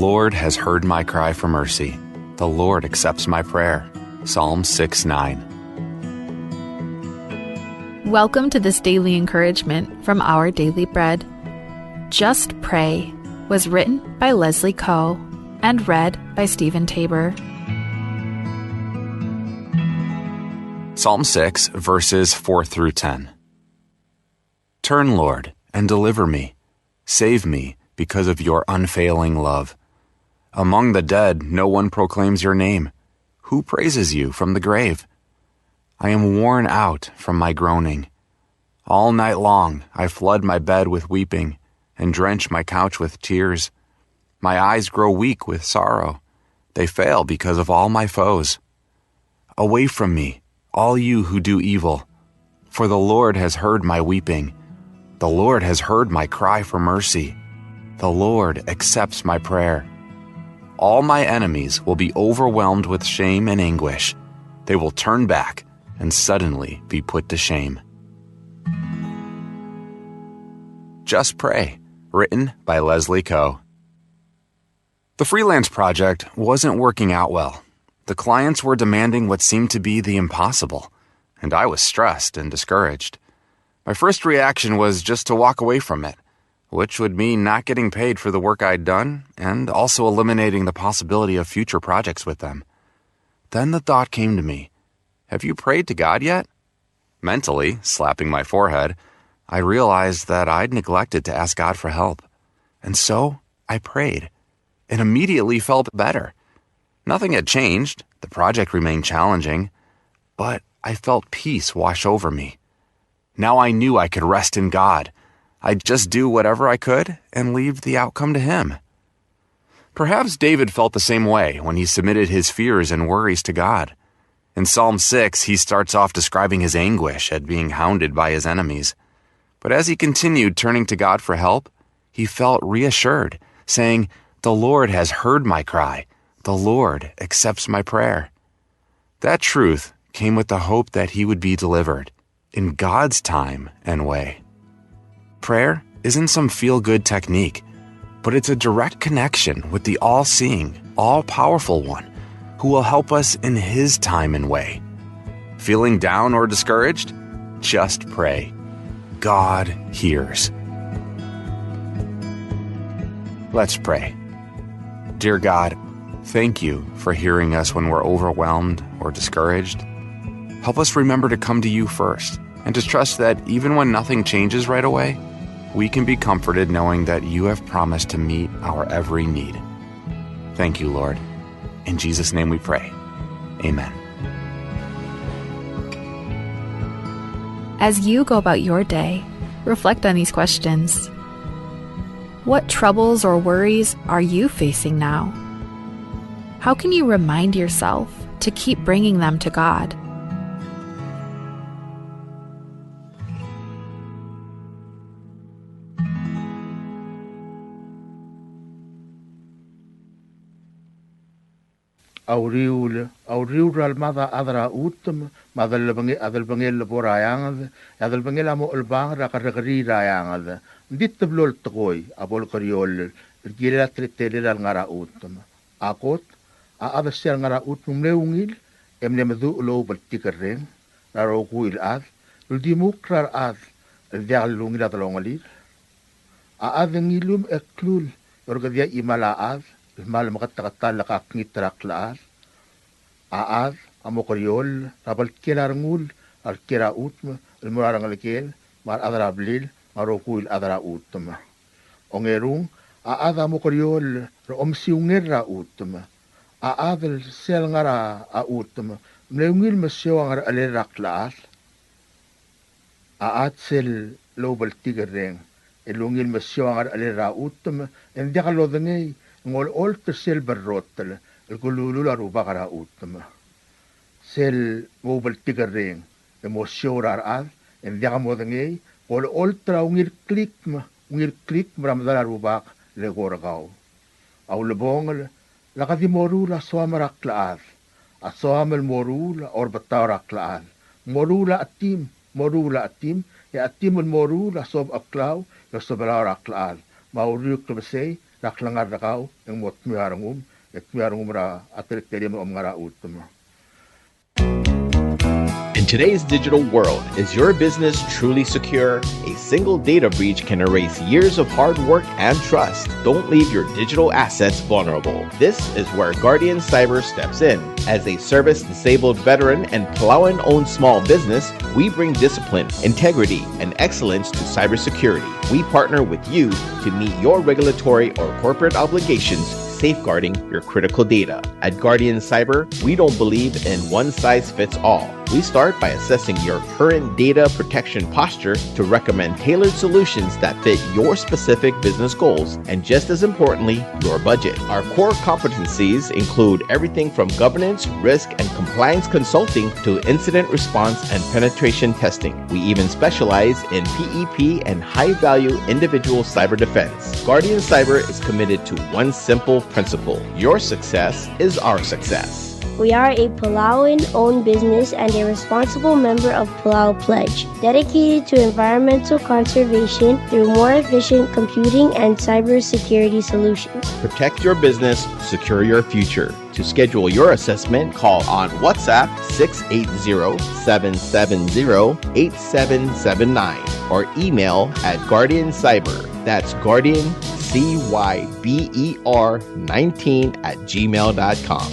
Lord has heard my cry for mercy. The Lord accepts my prayer. Psalm 6:9. Welcome to this daily encouragement from Our Daily Bread. Just Pray was written by Leslie Coe and read by Stephen Tabor. Psalm 6, verses 4 through 10. Turn, Lord, and deliver me. Save me because of your unfailing love. Among the dead, no one proclaims your name. Who praises you from the grave? I am worn out from my groaning. All night long I flood my bed with weeping and drench my couch with tears. My eyes grow weak with sorrow. They fail because of all my foes. Away from me, all you who do evil, for the Lord has heard my weeping. The Lord has heard my cry for mercy. The Lord accepts my prayer. All my enemies will be overwhelmed with shame and anguish. They will turn back and suddenly be put to shame. Just Pray, written by Leslie Coe. The freelance project wasn't working out well. The clients were demanding what seemed to be the impossible, and I was stressed and discouraged. My first reaction was just to walk away from it, which would mean not getting paid for the work I'd done and also eliminating the possibility of future projects with them. Then the thought came to me, have you prayed to God yet? Mentally, slapping my forehead, I realized that I'd neglected to ask God for help. And so I prayed and immediately felt better. Nothing had changed. The project remained challenging, but I felt peace wash over me. Now I knew I could rest in God. I'd just do whatever I could and leave the outcome to Him. Perhaps David felt the same way when he submitted his fears and worries to God. In Psalm 6, he starts off describing his anguish at being hounded by his enemies. But as he continued turning to God for help, he felt reassured, saying, "The Lord has heard my cry. The Lord accepts my prayer." That truth came with the hope that he would be delivered in God's time and way. Prayer isn't some feel-good technique, but it's a direct connection with the all-seeing, all-powerful one who will help us in His time and way. Feeling down or discouraged? Just pray. God hears. Let's pray. Dear God, thank you for hearing us when we're overwhelmed or discouraged. Help us remember to come to you first and to trust that even when nothing changes right away, we can be comforted knowing that you have promised to meet our every need. Thank you, Lord. In Jesus' name we pray. Amen. As you go about your day, reflect on these questions. What troubles or worries are you facing now? How can you remind yourself to keep bringing them to God? Auriul mada adra utum adalbange laborayangad adalbange lamo ulbang rakaragri rayangad dit tablol toy abol kariol gila tritele ngara utum akot a adasel ngara utum leungil emne madu lo baltikareng raro kuil ad uldimukrar ad dialungil adalongalir a adengilum eklul orgadia imala ad mal makatakatal lakakngitrak laar aad amokoriol rabal kelarngul al kera utma el murarang alkel mar adra blil marokuil adra utma ongerung aad amokoriol ro omsiungerra utma aad el sel ngara a utma mleungil masyo ngar alerak laar aad sel lobal tigereng elungil masyo ngar alera utma en diakalodengay ngol ol tersel berrotel el gululula rubakara utma sel mobile tigereng emosiorar ad en diagamodengay ol traungir klik mramdala rubak le gorgao au lebongel lakadimorula soamarak laad a soamel morula orbatarak laad morula atim ya atim morula sob aklau ya sobalarak laad mauriuk lebsay Raklangar rakau, yung mot miarangum, ek miarangum ra atrik telim ngara utum. In today's digital world, is your business truly secure? A single data breach can erase years of hard work and trust. Don't leave your digital assets vulnerable. This is where Guardian Cyber steps in. As a service-disabled veteran and Palauan-owned small business, we bring discipline, integrity, and excellence to cybersecurity. We partner with you to meet your regulatory or corporate obligations, safeguarding your critical data. At Guardian Cyber, we don't believe in one-size-fits-all. We start by assessing your current data protection posture to recommend tailored solutions that fit your specific business goals and, just as importantly, your budget. Our core competencies include everything from governance, risk, and compliance consulting to incident response and penetration testing. We even specialize in PEP and high-value individual cyber defense. Guardian Cyber is committed to one simple principle: your success is our success. We are a Palauan-owned business and a responsible member of Palau Pledge, dedicated to environmental conservation through more efficient computing and cybersecurity solutions. Protect your business, secure your future. To schedule your assessment, call on WhatsApp 680-770-8779 or email at Guardian Cyber. That's Guardian, CYBER 19@gmail.com.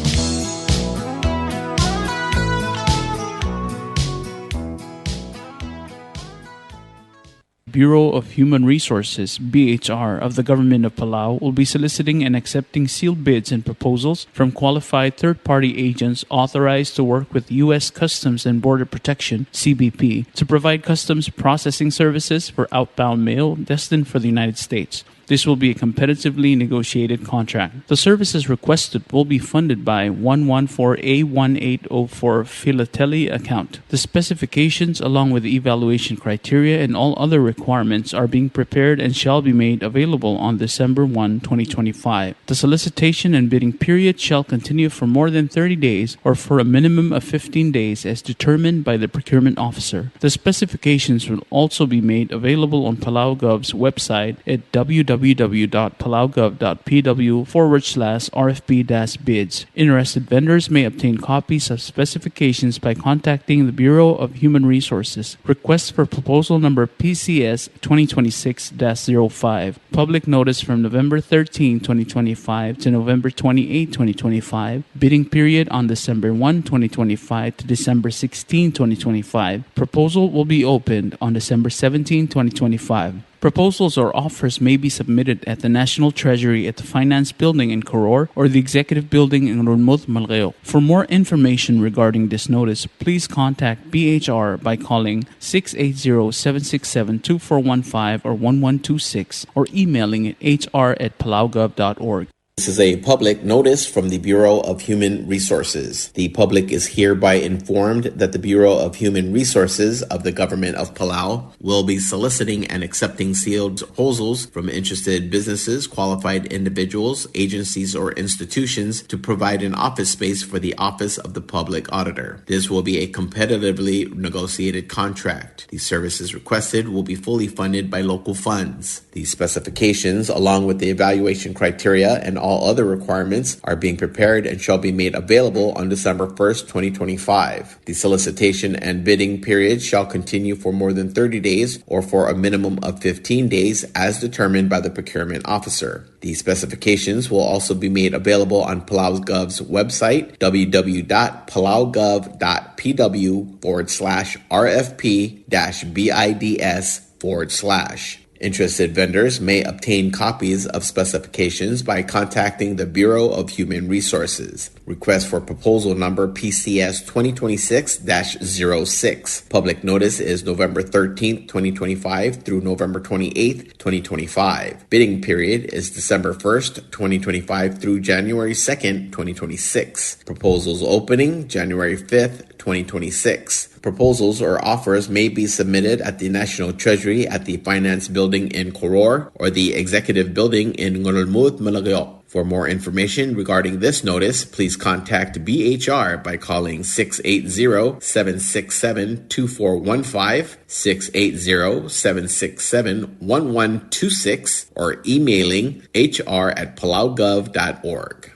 Bureau of Human Resources, BHR, of the Government of Palau will be soliciting and accepting sealed bids and proposals from qualified third-party agents authorized to work with U.S. Customs and Border Protection, CBP, to provide customs processing services for outbound mail destined for the United States. This will be a competitively negotiated contract. The services requested will be funded by 114A1804 Philately account. The specifications, along with the evaluation criteria and all other requirements, are being prepared and shall be made available on December 1, 2025. The solicitation and bidding period shall continue for more than 30 days or for a minimum of 15 days as determined by the procurement officer. The specifications will also be made available on Palau Gov's website at www.palaugov.pw/RFP-bids. Interested vendors may obtain copies of specifications by contacting the Bureau of Human Resources. Request for proposal number PCS 2026-05. Public notice from November 13, 2025 to November 28, 2025. Bidding period on December 1, 2025 to December 16, 2025. Proposal will be opened on December 17, 2025. Proposals or offers may be submitted at the National Treasury at the Finance Building in Koror or the Executive Building in Runmuth, Malgeo. For more information regarding this notice, please contact BHR by calling 680-767-2415 or 1126 or emailing at hr@palaugov.org. This is a public notice from the Bureau of Human Resources. The public is hereby informed that the Bureau of Human Resources of the Government of Palau will be soliciting and accepting sealed proposals from interested businesses, qualified individuals, agencies, or institutions to provide an office space for the Office of the Public Auditor. This will be a competitively negotiated contract. The services requested will be fully funded by local funds. The specifications, along with the evaluation criteria and all other requirements, are being prepared and shall be made available on December 1st, 2025. The solicitation and bidding period shall continue for more than 30 days or for a minimum of 15 days as determined by the procurement officer. The specifications will also be made available on Palau Gov's website, www.palaugov.pw/RFP-BIDS/. Interested vendors may obtain copies of specifications by contacting the Bureau of Human Resources. Request for proposal number PCS 2026-06. Public notice is November 13th, 2025 through November 28th, 2025. Bidding period is December 1st, 2025 through January 2nd, 2026. Proposals opening January 5th, 2026. Proposals or offers may be submitted at the National Treasury at the Finance Building in Koror or the Executive Building in Ngurulmud, Malagyo. For more information regarding this notice, please contact BHR by calling 680-767-2415, 680-767-1126, or emailing hr@palaugov.org.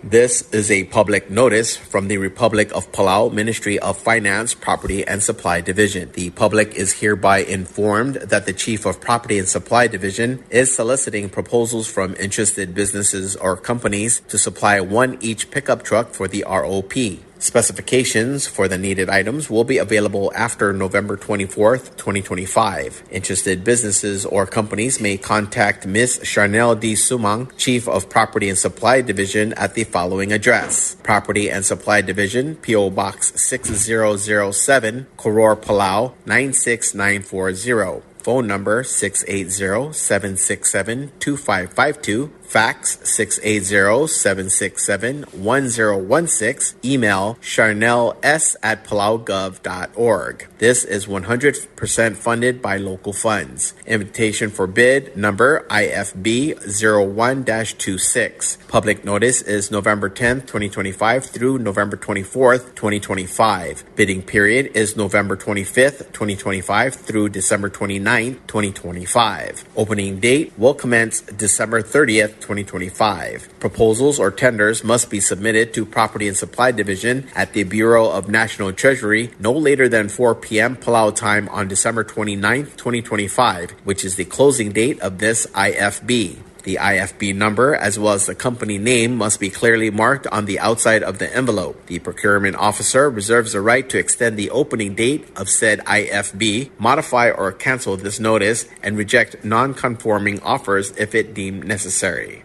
This is a public notice from the Republic of Palau Ministry of Finance, Property and Supply Division. The public is hereby informed that the Chief of Property and Supply Division is soliciting proposals from interested businesses or companies to supply one each pickup truck for the ROP. Specifications for the needed items will be available after November 24th, 2025. Interested businesses or companies may contact Ms. Charnel D. Sumang, Chief of Property and Supply Division at the following address: Property and Supply Division, P.O. Box 6007, Koror, Palau 96940. Phone number 680-767-2552. Fax 680-767-1016. Email charnels@palaugov.org. This is 100% funded by local funds. Invitation for bid number IFB 01-26. Public notice is November 10th, 2025 through November 24th, 2025. Bidding period is November 25th, 2025 through December 29th, 2025. Opening date will commence December 30th, 2025. Proposals or tenders must be submitted to Property and Supply Division at the Bureau of National Treasury no later than 4 p.m. Palau time on December 29th, 2025, which is the closing date of this IFB. The IFB number, as well as the company name, must be clearly marked on the outside of the envelope. The procurement officer reserves the right to extend the opening date of said IFB, modify or cancel this notice, and reject non-conforming offers if it deemed necessary.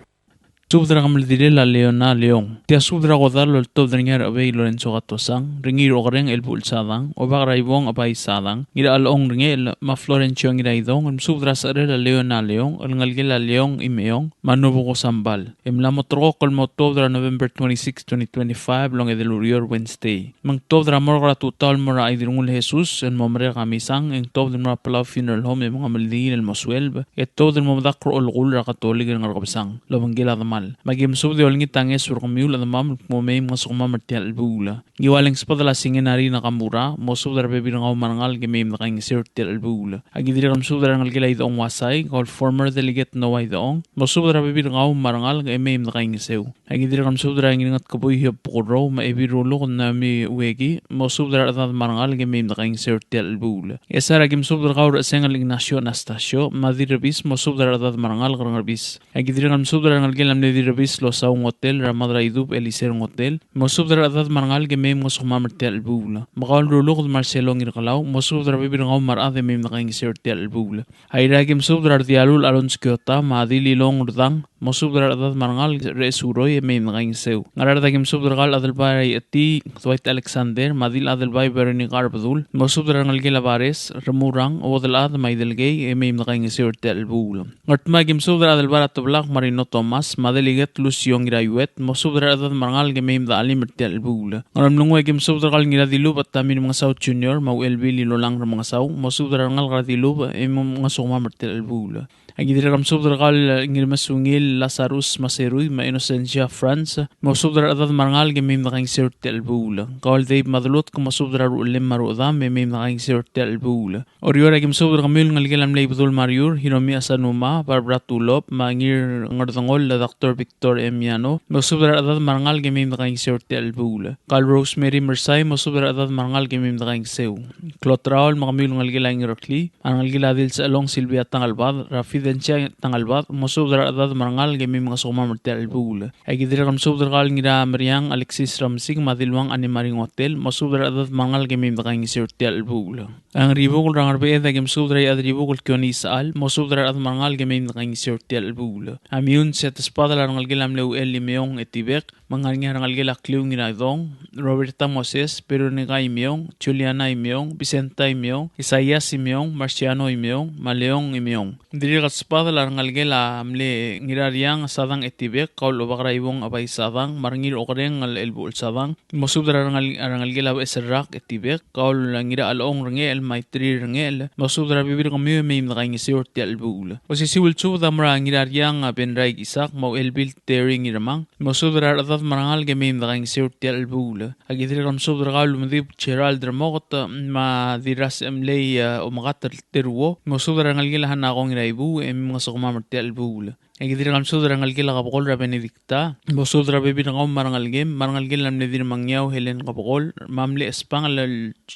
Subdra kamaldile la leona leong. Tia subdra godar lol top dringar abay Lorenzo Gatosang, ringir ogreng el pulsadang, o bagraibong abay sadang, gira along ringel ma Florencio ngira idong, subdra sare la leona leong, al ngalgila leong imeong, manubo ko sambal. La motro kol motobdra November 26, 2025, long edelurior Wednesday. Mang tobdra morgra total mora idirungul Jesus, en momre kamisang, en tobdra mora Palau Funeral Home, en mga maldin el moswelb, et tobdra momdakro ol gulra katolig en ngargabsang, lobangila damal. Magim subdi olngi tange surkamiul at mam momay mga sukma martial bula. Giwaling spadala singin nari na kamura, mo subdara bebirang au marangal gemim na kaing sirtial bula. Agidiram subdara ngal gila idong wasay, called former delegate Noay doong, mo subdara bebirang au marangal gemim na kaing sew. Agidiram subdara ngingat kabuy hiya pukuro, maibirulo kun nami uwegi, mo subdara atad marangal gemim na kaing sirtial bula. Esara gim subdara kaur asengal Ignacio Anastasio, madirabis mo subdara atad marangal karangarbis. Agidiram subdara ngal gila Dirabis lo sa un hotel Ramadra Idub Eliser un hotel mosubdra adad marangal ge mem ngosuma martel bula magal rulog Marcelo ngirqalaw mosubdra bibirngaw marade mem naqing sertel bula ayra ge mosubdra dialul alonskota madili long urdang mosubdra adad marangal resuroy mem naqing sew ngarada ge mosubdra gal adal bay ati Dwight Alexander madil adal bay berni garbadul mosubdra ngal ge labares remurang odal ad maidel ge mem naqing sertel bula ngatma ge mosubdra adal barat blaq Marino Thomas ligat Luciong Grayuet, mosubdra adad marangal gemim da alim mertel bula. Ngaram nungwe gem subdra kal ngira dilub at tamin mga South Junior, mau LB lilolang mga saw, mosubdra ngal kal dilub mga suma mertel bula. Agidira kam subdra kal ngir masungil Lazarus Maseruy, ma Inocencia France, mosubdra adad marangal gemim da kaing sertel bula. Kawal Dave Madulot kum mosubdra rulim marudam memim da kaing sertel bula. Oriora gem subdra kamil ngal gelam leibdul Mariur, Hiromi Asanuma, Barbara Tulop, mangir ngardangol la Dr. Victor Emiano, mosubdra adad marangal gemim da kaing sertel bula. Kal Rosemary Mersay, mosubdra adad marangal gemim da kaing sew. Clotraol makamil ngal gelang Rokli, angal giladil sa along Silvia Tangalbad, Rafi Dencha Tangalbad, mosubdra adad marangal gemim mga suma mertel bula. Agidira kam subdra kal ngira Mariang Alexis Ramsig madilwang animaring hotel, mosubdra adad marangal gemim da kaing sertel bula. Ang ribukol rangarbe da gem subdra ad ribukol kyoni saal, mosubdra adad marangal gemim da kaing sertel bula. Amiun set espada ngal gelam leu el meong etibek mangal ngal gela kliung ngira dong Roberta Moses pero nega imeong Juliana imeong Vicenta imeong Isaias imeong Marciano imeong Maleong imeong diri spada larangal gela amle ngirariang sadang etibek kaul obakra ibong abay sadang marangil okreng al elbul sadang masubra arangal gela eserak etibek kaul ngira along rengel maitri rengel masubra bibir kami mim nakaing siur ti albul o si siul chu damra ngirariang benrai isak mau elbil tering iramang masubra adat marangal ge mim nakaing siur ti albul agidri ram subra kaul mdib cheral dermogot ma diras amle umagat terwo masubra arangal gela hanakong iraibu mga sukumamar ti albul Egidiri kam sudra ngal gila kapokol ra benedikta. Bo sudra bebi na kam marangal gil nam nedir mangyaw helen kapokol. Mamli espangal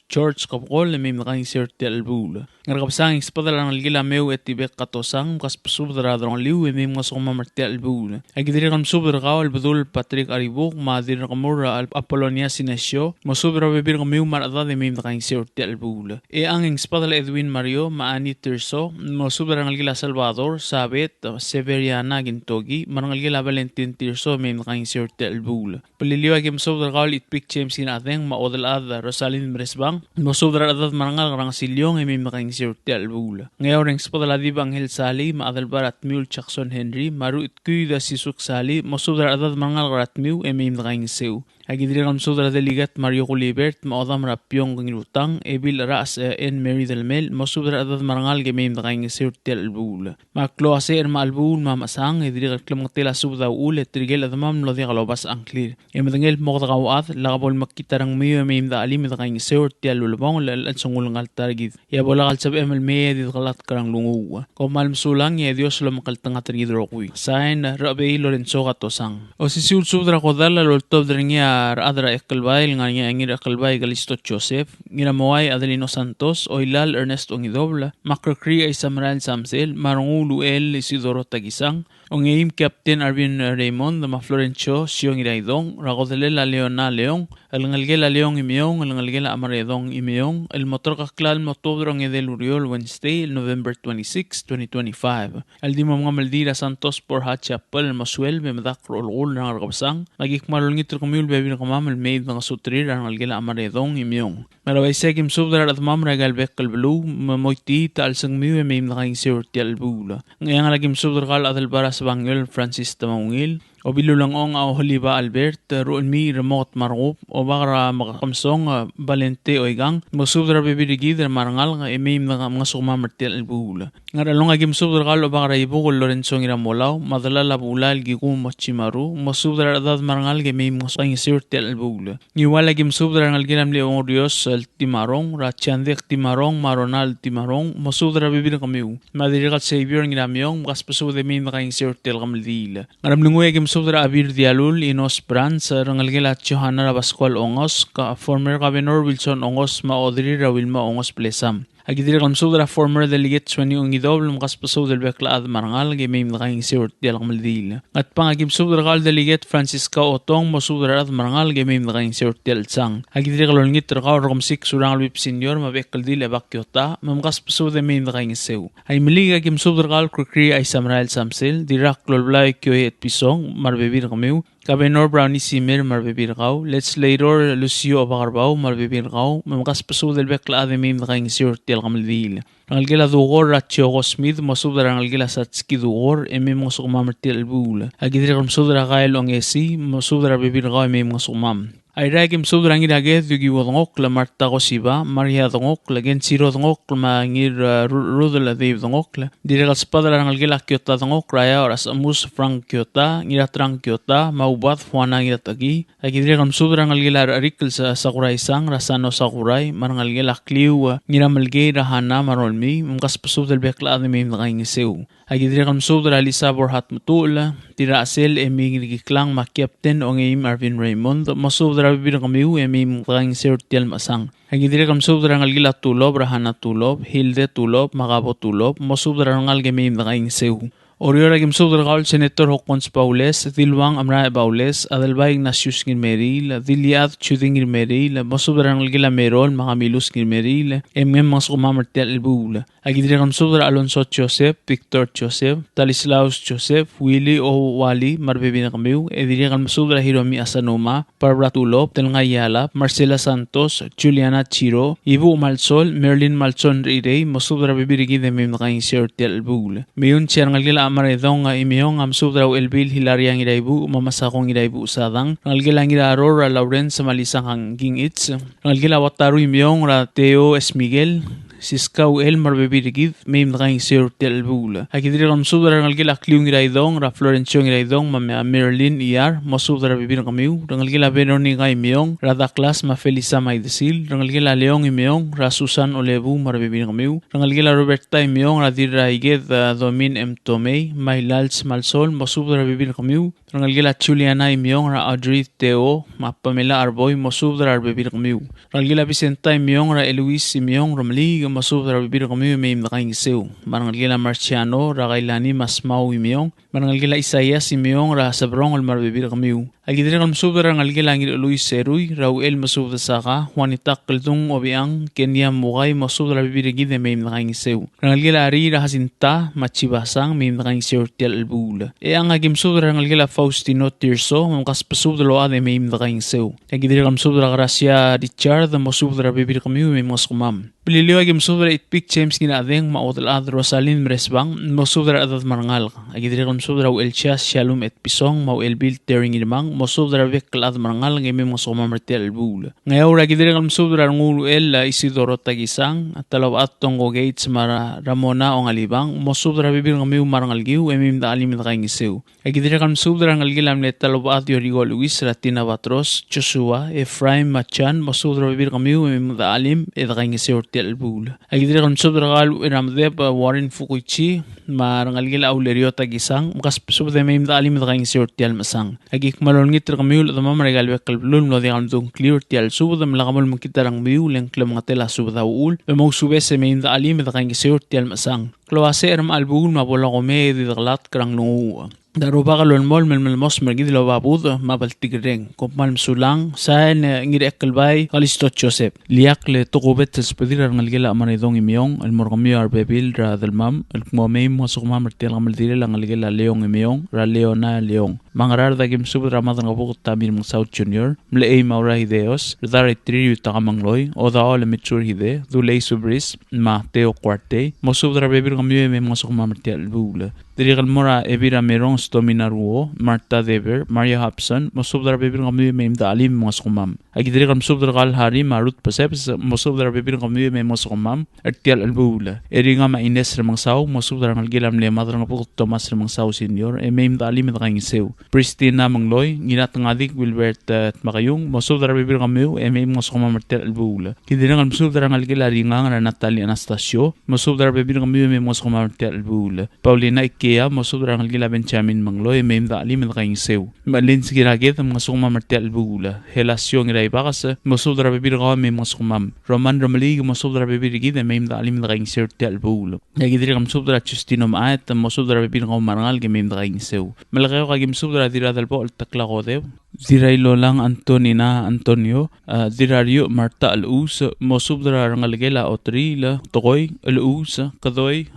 church kapokol mim nakaing sirti albul. Ngar kapsang ispadala ngal gila meu etibek katosang kas sudra drong liu mim ngasong mamarti albul. Egidiri kam sudra kawal bedul Patrick Aribuk madir kamur Apolonia Sinesio. Mo sudra bebi kam meu marada mim nakaing sirti albul. E ang ispadala Edwin Mario maani Tirso. Mo sudra ngal gila Salvador Sabet Severia Gintogi, marangal gila Valentin Tirso may nakaing sirte albul. Paliliwa kim sobra kaul itpik James kinateng maodal ad Rosalyn Mresbang, mo sobra adat marangal rang silyong may nakaing sirte albul. Ngayon ring spadala di Banghel Sali, maadal barat Mule Jackson Henry, maru itkuy da Sisuk Sali, mo sobra adat marangal rat Mew may nakaing sew. Agidiri kam sudra deligat Mario Culibert, maodam rapyong ngirutang, ebil ras en Mary del Mel, masudra adat marangal gemem nakaing sirte albul. Maklo ase albul mamasang, idiri klam tela subda ul, trigel adamam lodi kalobas angklir. Emadangel mokta kawat, lakabol makitarang miyo mem da alim nakaing sirte albulbong, lansungul ngal targid. Yabola kalsab emel meye dit kalat karang lungu. Komal msulang ye Dios lo makaltang atrigidrokwi. Sain Rabbi Lorenzo Katosang. O sisul sudra kodala loltob dringia adra ekalbay nganya ngir ekalbay Galisto Joseph ngira moay Adelino Santos Oilal Ernest Ongidobla Macrocree ay Samral Samsel Marungulu El Isidoro Tagisang Ongeim Captain Arvin Raymond Ma Florencio Siong Iraidong Ragodelela Leona Leong Alangalgela Leong Imiong Alangalgela Amaredong Imiong El Motor Kaklal Motobro Ngedel Uriol Wednesday November 26, 2025 Aldimo mga Maldira Santos Porha Chapel Masuel Memedak Rolol Nangarkabsang Nagikmalol ngitro kumul bebir kamam el maid mga sutrir Alangalgela Amaredong Imiong Maraway segim subdar at mam regal bekal belu Mamoyti tal sang miwe may nakaing sirti albula Ngayang lagim subdar kal adal baras Bangyol Francis Tamangil o bilulang ong au Holiba Albert ruon mi remote marup o bakara makakamsong Valente Oigang masubra bibirigid marangal nga emim nga mga sumamartil albula ngaralong agim subra kal o bakara ibu kol Lorenzo Ngiramolaw madala labulal gikum machimaru masubra adad marangal gemim nga sirtil albula niwala agim subra ngal ginam leong Dios timarong rachandek timarong maronal timarong masubra bibir kamiu madirikat savior ngiramyong kaspasude min nakaing sirtil kamaldila ngaram lungoy agim Subra Abir Dialul, Inos Brands, Rangalgela Johanna Rabascual Ongos, former Governor Wilson Ongos, Maodri Rawilma Ongos Plesam. Agidiri kam subra former delegate Swani Ongidobl, makaspaso del Bekla Ad Marangal, Gemim nakaing sirt di Alkamaldil. At pangagim subra kal delegate Francisca Otong, Masubra Ad Marangal, Gemim nakaing sirt di Altsang. Agidiri kalolngit rakaw rakamsik surang Lwip Senior, Mabekal di Lebakyota, Mamkaspaso de Mim nakaing sew. Ay maliga agim subra kal Krikri ay Samrael Samsil, Dirak Lolblay Kyoy et Pisong, Marbebir kamiw, Governor Brownie Simir marbibirgaw, Legislator Lucio Abacarbaw marbibirgaw, mamkaspaso del Bekla Ademim nakaing sirti Alkamaldil. Rangalgela dugor Ratiogo Smith masubra rangalgela Satski dugor emim ngasukumamarti albula. Agidiri kamsubra kail ongesi masubra bibirgaw emim ngasukumam. Ay ragim subra ngiraget yugi wadngok la Marta Kosiba, Maria dngok la Gensiro dngok la ngir Rudel Dave dngok la Diragal Spadra rangalgela Kyota dngok raya oras amus Frank Kyota, ngirat Kyota, maubat Juana ngiratagi. Agidiri kamsubra rangalgela Rikil sa Sakuray sang Rasano Sakuray, marangalgela Kliw ngiramalgay rahana marolmi, mungkaspasub del Bekla ademim nakaing sew. Agidiri kamsubra Lisa Borhat Mutula, Tirasel emigiklang makyapten ongim Arvin Raymond, masubra bibir kamiu emim nakaing sirtial masang. Agidiri kamsubra ngalgila tulob rahana tulob, Hilde tulob, Makabo tulob, masubra ngalgemim nakaing sew. Oriora gimsubra kaul Senator Hokons Paules, Dilwang Amra Paules, Adalba Ignatius Ngirmeril, Diliad Chuding Ngirmeril, masubra ngalgila Merol, Makamilus Ngirmeril, emem masukumamartial albula. Agidiri kamsubra Alonso Joseph, Victor Joseph, Talislaus Joseph, Willie O. Wali, marbibina kamiu, ediri kamsubra Hiromi Asanoma, Barbara Tulop, Telngayala, Marcela Santos, Juliana Chiro, Ibu Malsol, Merlin Malson Rirey, mosubra bibirigi de mim nakain sir tel bul. Mayun siya ngalgila amaredong imiyong amsubra Elbil Hilariang iraibu, mamasakong iraibu sadang, ngalgila ngira Aurora Lawrence Malisang hanging its, ngalgila Wataru imiyong ra Teo S. Miguel, Siskaw el marbibirigid mim nakain sir tel bul. Akidiri kamsubra ngalgila Kliung iraidong, ra Florencio iraidong, mamaya Merlin iar, mosubra bibir kamiu, ngalgila Benoni nga imiyong, ra Daklas ma Felisa Maidesil, ngalgila Leong imiyong, ra Susan Olebu marbibir kamiu, ngalgila Roberta imiyong, ra Dira Iged Domin M. Tomei, Mailals Malsol, mosubra bibir kamiu, ngalgila Juliana imiyong, ra Audrey Teo, ma Pamela Arboy, mosubra bibir kamiu, ngalgila Vicenta imiyong, ra Eloise imiyong, ramali masubra bibir kamiu may nakain sew, ngalgila Marciano, ra Kailani Masmau imiyong, ngalgila Isaias imiyong, ra Sabrong marbibir kamiu. Agidiri kamsubra ngalgila ngil Luis Seruy, Raul masubra saka, Juanita Kaldung Obiang, Kenya Mugay, masubra bibirigid may nakain sew. Ngalgila Ari Rahasinta, Machibasang, may nakain sew tial albula. Ang agim subra ngalgila Faustino Tirso, mangkas pasubra ade may nakain sew. Agidiri kamsubra Gracia Richard, masubra bibir kamiu may mga skumam. Pililiw agim subra itpik James ginadeng maudal ad Rosalyn Mresbang, masubra adat marangal. Agidiri kamsubra Elchas Shalom et Pisong, mau Elbil Tering Irmang, mosubra vekal ad marangal ng imong sumamartel albula. Ngayaw ragidiri kamsubra ngulu el Isidoro Tagisang, at talaw at tonggo gates mara Ramona o ngalibang, mosubra bibir ng imong marangal giw, imim da alim na kayong isiw. Agidiri kamsubra ngalgilam net talaw at Yorigo Luis, Ratina Batros, Joshua, Ephraim Machan, mosubra bibir ng imong da alim, eda kayong isiw albula. Agidiri kamsubra kalu Ramdeb Warren Fukuichi, marangalgila Aulerio Tagisang, makas subda imim da alim, eda kayong isiw masang. Agik malongit kamiul at mamaragal bekal blum lo di kamdong clear tial subda malakamol mengkitarang miu leng klem ngatela subda uul bemog sube se meim da alim da kang geseur tial masang klawase erm albul mabola kome di daklat krang nungu daruba kalon mol mos mergid lo babud mabaltigreng kompal sulang sa ngir ekelbay kalisto Joseph liak le tokobet spedir ngalgela amanidong imyong el morgamio arbebil ra dalmam el kmomem mosukma mertel ngamaldire ngalgela leong imyong ra leona leong mangarar dagim sub ramadan ngabuk tamir mong South Junior mleay maura hideos dare triyu takamangloy oda ole mature hide dulay subris ma teo quarte mosub rabebir ngamyo me mosukma mertel bula Dirigal mora evira merong stominaruo Marta Dever Maria Hobson mosubdar bebir ngamyo me imda alim moskumam agi dirigal mosubdar gal hari marut paseps mosubdar bebir ngamyo me moskumam ertial albula eringa ma ines remang saw mosubdar ngalgilam le madra ngapuk Thomas remang saw senior e me imda alim ngang iseu Pristina mangloy nginat ngadik Wilbert makayung mosubdar bebir ngamyo e me moskumam ertial albula kidirigal mosubdar ngalgila ringang ra Natalia Anastasio mosubdar bebir ngamyo me moskumam ertial albula Paulina Kaya mosubra ngalgila Benjamin mangloy me imda alim ngang iseu malin sigiraget mga sukma martel bula helasyon ngiray bakas mosubra bebir gawa me moskumam Roman Romali mosubra bebir gid me imda alim ngang iseu tel bula nagidiri mosubra Justino maat mosubra bebir gawa marangal ge me imda ngang iseu malagayo kag mosubra dira dalbo takla kodew Diray lolang Antonio dirario Marta alus mosubra ngalgela otrila tokoy alus kadoy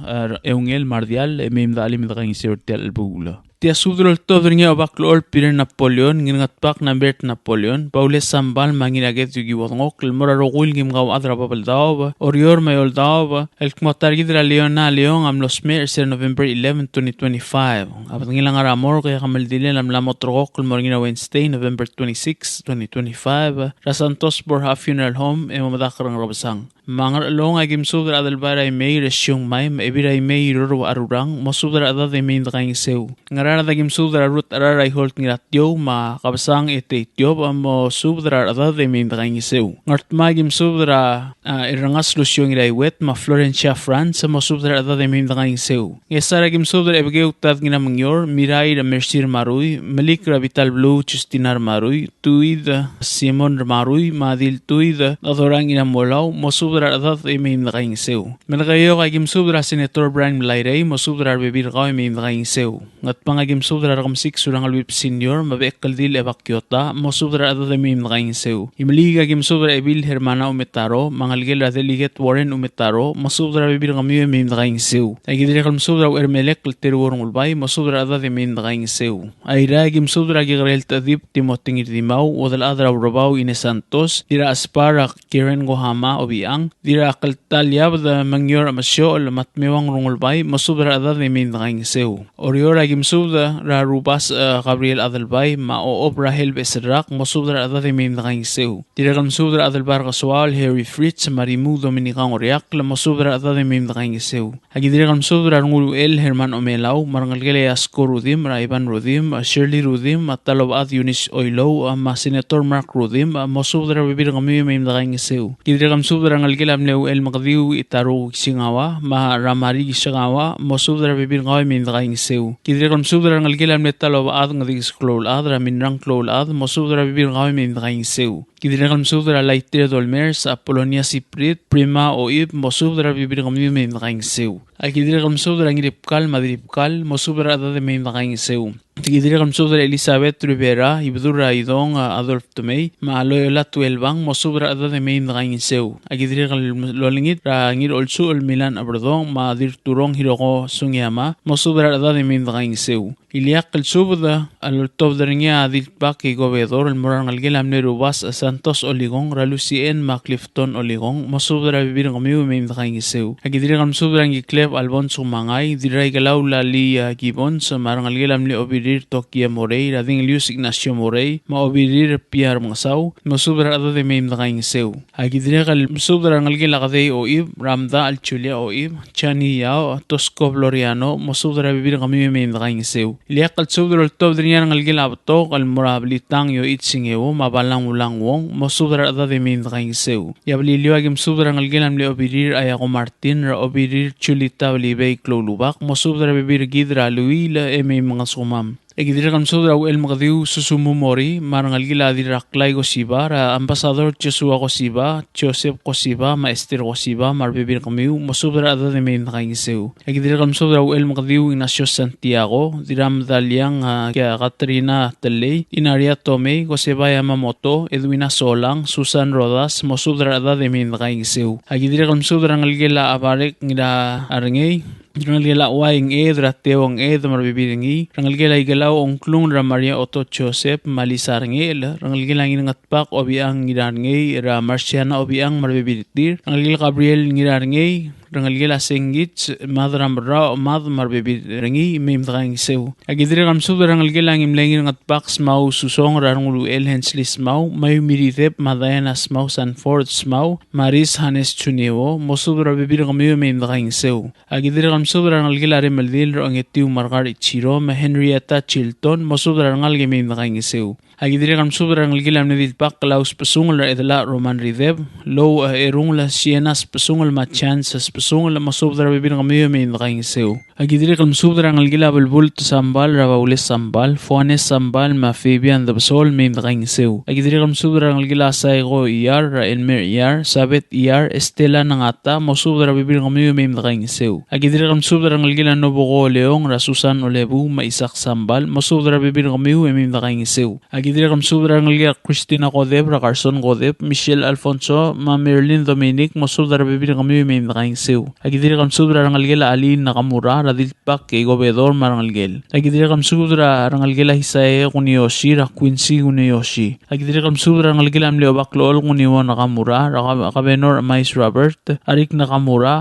eungel mardial me imda alim ngang iseu tel bula Tia sudrol todringa baklol Peter Napoleon ngingatpak na Bert Napoleon Paules Sambal manginaget yugiwangok lmora rogul gimgaw adra babaldaw orior mayoldaw el kmotargidra Leona Leon am los mer November 11 2025 apat ngilang aramor kaya kamaldile lamlamotrok lmorgina Wednesday November 26 2025 Rasantos Borja Funeral Home e mamadakrang robasang Mangar long agim sudra adalbara may resyong may ebira may roro arurang mosudra adad may ndakaing seu ngarara dagim sudra rut araray holt ngiratyo ma kabasang etetyo mo sudra adad may ndakaing seu ngart magim sudra irangas lusyong iray wet ma Florencia France mosudra adad may ndakaing seu ngesara gim sudra ebgeu tad ginamangyor miray da Mercir Maruy Malik Rabital Blue Justinar Maruy tuid Simon Maruy madil tuid adorang inamolaw mosudra adad may nakaing seu. Malagayo kay gimsubra Senator Brian Mlairey mosubra bebir kaw may nakaing seu. Ngat mga gimsudra rakamsik surang alwip senior mabek kaldil evakyota mosudra ada mim nakaing seu imliga gimsudra ebil hermana umetaro mangalgel adeliget Warren umetaro mosudra bibir kami mim nakaing seu agidre kalmsudra ermelek terworong ulbay mosudra ada mim nakaing seu aira gimsudra gigrel tadip timotingir dimau odal adra robaw ine santos dira aspara Karen Gohama obiang dira kaltalya bada mangyor amasyo matmewang rongulbay mosudra ada mim nakaing seu oriora gimsudra rarubas Gabriel Adalbay maoob Rahel Beserrak mosudra ada mim nakaing seu dira kalmsudra Adalbar Kaswal Harry Fritz Marimu Dominicang Oriak la mosudra ada mim nakaing seu agidira kalmsudra ngulu el Herman Omelaw marangalgele asko Rudim Raiban Rudim Shirley Rudim Matalob Ad Yunis Oilow Senator Mark Rudim mosudra bibir kami mim nakaing seu agidira kalmsudra ngalgele amleu el Magdiu Itaro Singawa Ramari Singawa mosudra bibir kami mim nakaing seu agidira kalmsudra ngalgele amle talob ad ngadig scroll ad raminrang cloll ad mosudra bibir kami mim nakaing seu agidira kalmsudra Laiter Dolmer sa Polonia Siprit Prima Oib mosudra bibir kami mim nakaing seu agidira kalmsudra ngiripkal madiripkal mosudra ada mim nakaing seu agidira kalmsudra Elizabeth Rivera ibdura idong Adolf Tomei maaloyola 12 bang mosudra ada mim nakaing seu agidira kalolingit ra ngir also Milan abrodong madir turong hiroko sungyama mosudra ada mim nakaing seu iliak kalsubda alultob daringia adilpak kay gobernador almurang algilam ni Rubas Santos Oligong Ralusien Maclifton Oligong mosudra bibir kami mim nakaing seu agidira kalmsudra ngiklep Alfonso Mangay diray galaw lali Gibon sa marang algilam ni obirir Tokia Morey rading Luis Ignacio Morey maobirir Pierre Mangasaw mosudra ada mim nakaing seu agidira kalmsudra ngalgila kaday oib Ramda Alchulia oib Chani Yao Tosco Floriano mosudra bibir kami mim nakaing seu iliak kalsudra ultob dirinya ngalgila abto kalmurabilitang yo itsingewo mabalang ulang wong mosudra ada mim nakaing seu yablilio agim sudra ngalgilam li obirir Ayako Martin ra obirir Chulita Olibay Klolubak mosudra bibir gidra Luila eme mga sumam agidira kalmsudra el Magdiu Susumumori marangalgila diraklay Kosiba ra Ambassador Joshua Kosiba Joseph Kosiba Maester Kosiba marbibir kami mosudra ada mim nakaing seu agidira kalmsudra el Magdiu Ignacio Santiago diram dalyang kya Katrina Teley Inaria Tomei Kosiba Yamamoto Edwina Solang Susan Rodas mosudra ada mim nakaing seu agidira kalmsudra ngalgila abarek ngira arngay rangalgela waing ratewang marbibiringi rangalgela igalaw ongklung ra Maria Otto Joseph Malisarngel rangalgela ngingatpak obiang ngirarngay ra Marciana obiang marbibiritir rangalgela Gabriel ngirarngay rangalgela Senggit madram ra mad marbibiringi mim nakaing seu agidira kalmsudra rangalgela ngimlengir ngatpak smau susong ra rangulu el Hensley smau may miritep Madayana smau Sanford smau Maris Hanes Chunewo mosudra bibir kami mim nakaing seu agidira kalmsudra ngalgila remeldil ro angetiu Margar Ichiro ma Henrietta Chilton mosudra ngalge mim nakaing seu agidira kalmsudra ngalgila amnedilpak Klaus Pesungol ra edla Roman Ridev low erung la Sienas Pesungol ma Chances Pesungol mosudra bibir kami mim nakaing seu agidira kalmsudra ngalgila bulbul Sambal ra Baules Sambal Fuanes Sambal ma Fabian Dabsol mim nakaing seu agidira kalmsudra ngalgila Saigo Iyar ra Elmer Iyar Sabet Iyar Estela Nangata mosudra bibir kami mim nakaing seu agidira kalmsudra ngalgila Nobugo Leong ra Susan Olebu ma Isak Sambal mosudra bibir kami mim nakaing seu agidira kalmsudra ngalgila Christina Godeb ra Carson Godeb Michelle Alfonso ma Merlin Dominic mosudra bibir kami mim nakaing seu agidira kalmsudra ngalgila Ali Nakamura ra dilpak kay gobernador marangalgel agidira kalmsudra ngalgila Hisae Kuniyoshi ra Quincy Kuniyoshi agidira kalmsudra ngalgila amleo baklol Kuniwo Nakamura ra Kabenor Mais Robert Arik Nakamura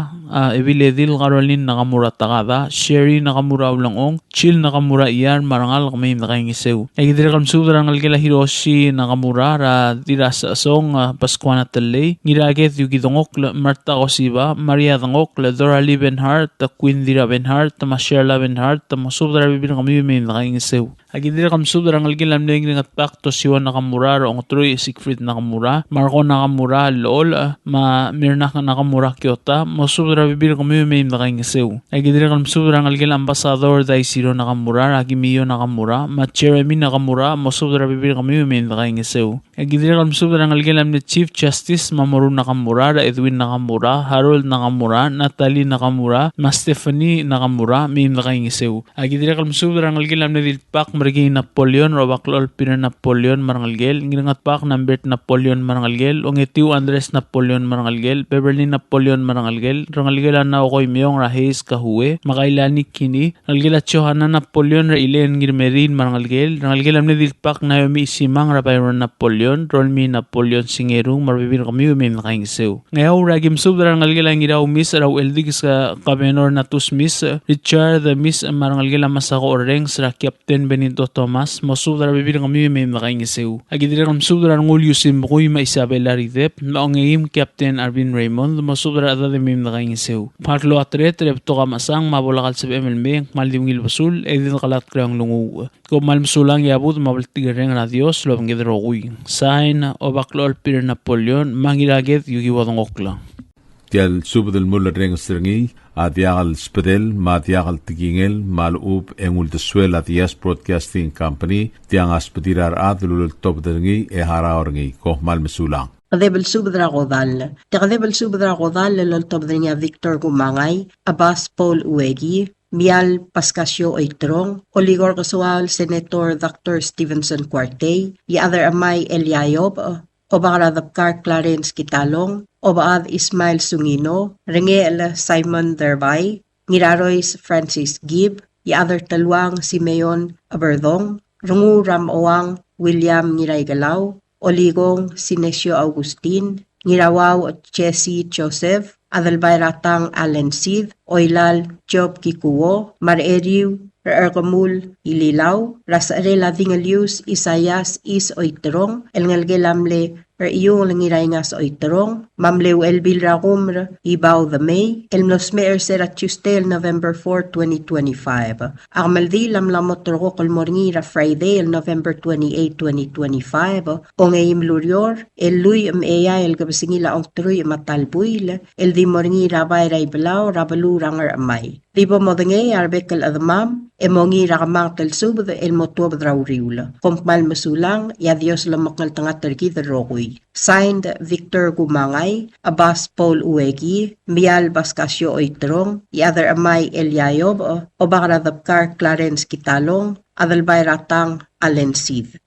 Eviledil Caroline Nakamura Takada Sherry Nakamura Ulangong Chill Nakamura Iyar marangal kami nakaing seu agidira kalmsudra ngalgila Hiroshi Nakamura ra dirasa song Pascuana Teley ngiraget yugidongok Marta Kosiba Maria Dangok Dora Benhart Queen Dira Benhart Masherla Benhart mosudra bibir kami mim nakaing seu agidira kalmsudra ngalgila amleng ngatpak Toshio Nakamura ra Ongtroy Siegfried Nakamura Marco Nakamura Lol ma Mirna Nakamura Kyota mosudra bibir kami mim nakaing seu agidira kalmsudra ngalgila Ambassador Daisiro Nakamura ra Gimiyo Nakamura ma Jeremy Nakamura mosudra bibir kami mim nakaing seu agidira kalmsudra ngalgila amne Chief Justice Mamoru Nakamura ra Edwin Nakamura Harold Nakamura Natalie Nakamura ma Stephanie Nakamura nakamura mim nakaingisew. Agidira kalmsub rangalgel amne dilpak margi Napoleon robaklol pina Napoleon marangalgel ngingat pak nambert Napoleon marangalgel ongetiu Andres Napoleon marangalgel Beverly Napoleon marangalgel rangalgel na okoy miyong rahis kahuwe makailani kini rangalgel at Johanna Napoleon ra ilen ngirmerin marangalgel rangalgel amne dilpak Naomi Simang ra Byron Napoleon Rolmi Napoleon Singerung marbibir kami mim nakaingisew. Ngayaw ragim sub rangalgel ang iraw miss raw eldig sa Kabenor Natus Miss Richard the Miss marangalgel masako oreng sa Captain Benito Thomas mosubra bibir kami may makaingisew. Agidira kam subra ngul yusim koy ma Isabela Ridep maongim Captain Arvin Raymond mosubra ada de may makaingisew. Parlo atret repto kamasang mabulakal sa MLB maldimgil basul edin kalat krang lungu. Ko malmsulang yabut mabaltigareng radios lobang gidroguy. Sign obaklol Peter Napoleon mangilaget yugiwadong okla. Tial subdel mulla reng strengi adiagal spedel madiagal tigingel malub engul de suela dias broadcasting company tiang aspedirar adlul top dengi e haraorngi ko mal mesulang Kadebel subdra kodal takadebel subdra kodal lol top dengi Victor Gumangay Abbas Paul Uegi Mial Pascasio Oitrong Oligor Casual Senator Dr. Stevenson Cuarte y other amay Eliayob Obaradapkar Clarence Kitalong Obaad Ismail Sungino, Rengel Simon Derbay, Ngiraroys Francis Gibb, Yather Talwang Simeon Aberdong, Rungu Ramawang William Ngiray Galaw, Oligong Sinesio Augustin, Ngirawaw Jesse Joseph, Adalbayratang Allen Sid, Oilal Job Kikuwo, Mareriw Ergamul Ililaw, Rasarela Dingalius Isayas Is Oiterong, Elngalgelamle iyong langiray nga sa oiterong, Mamlew Elbil Ragumr, Ibaw the May, Elmnos Mayor Sera Tuesday, November 4, 2025. Akmaldi lamlamot roko kolmorngira Friday, November 28, 2025. O ngayim lurior, Eluy Eya Elgabasingila Ong Truy Matalbuil, Eldi Morngira Bayray Balaw, Rabalu Rangar Amay. Diba mo dangay arbekal adamam, emongi rakamang telsub the elmotuab drauriula. Kompmal masulang, ya Dios lamakal tangat terki the rokoy. Signed, Victor Gumangay, Abbas Paul Uegi, Mial Bascasio Oitrong, Yather Amay Eliayob, Obaradapkar Clarence Kitalong, Adalbayratang Allen Sid.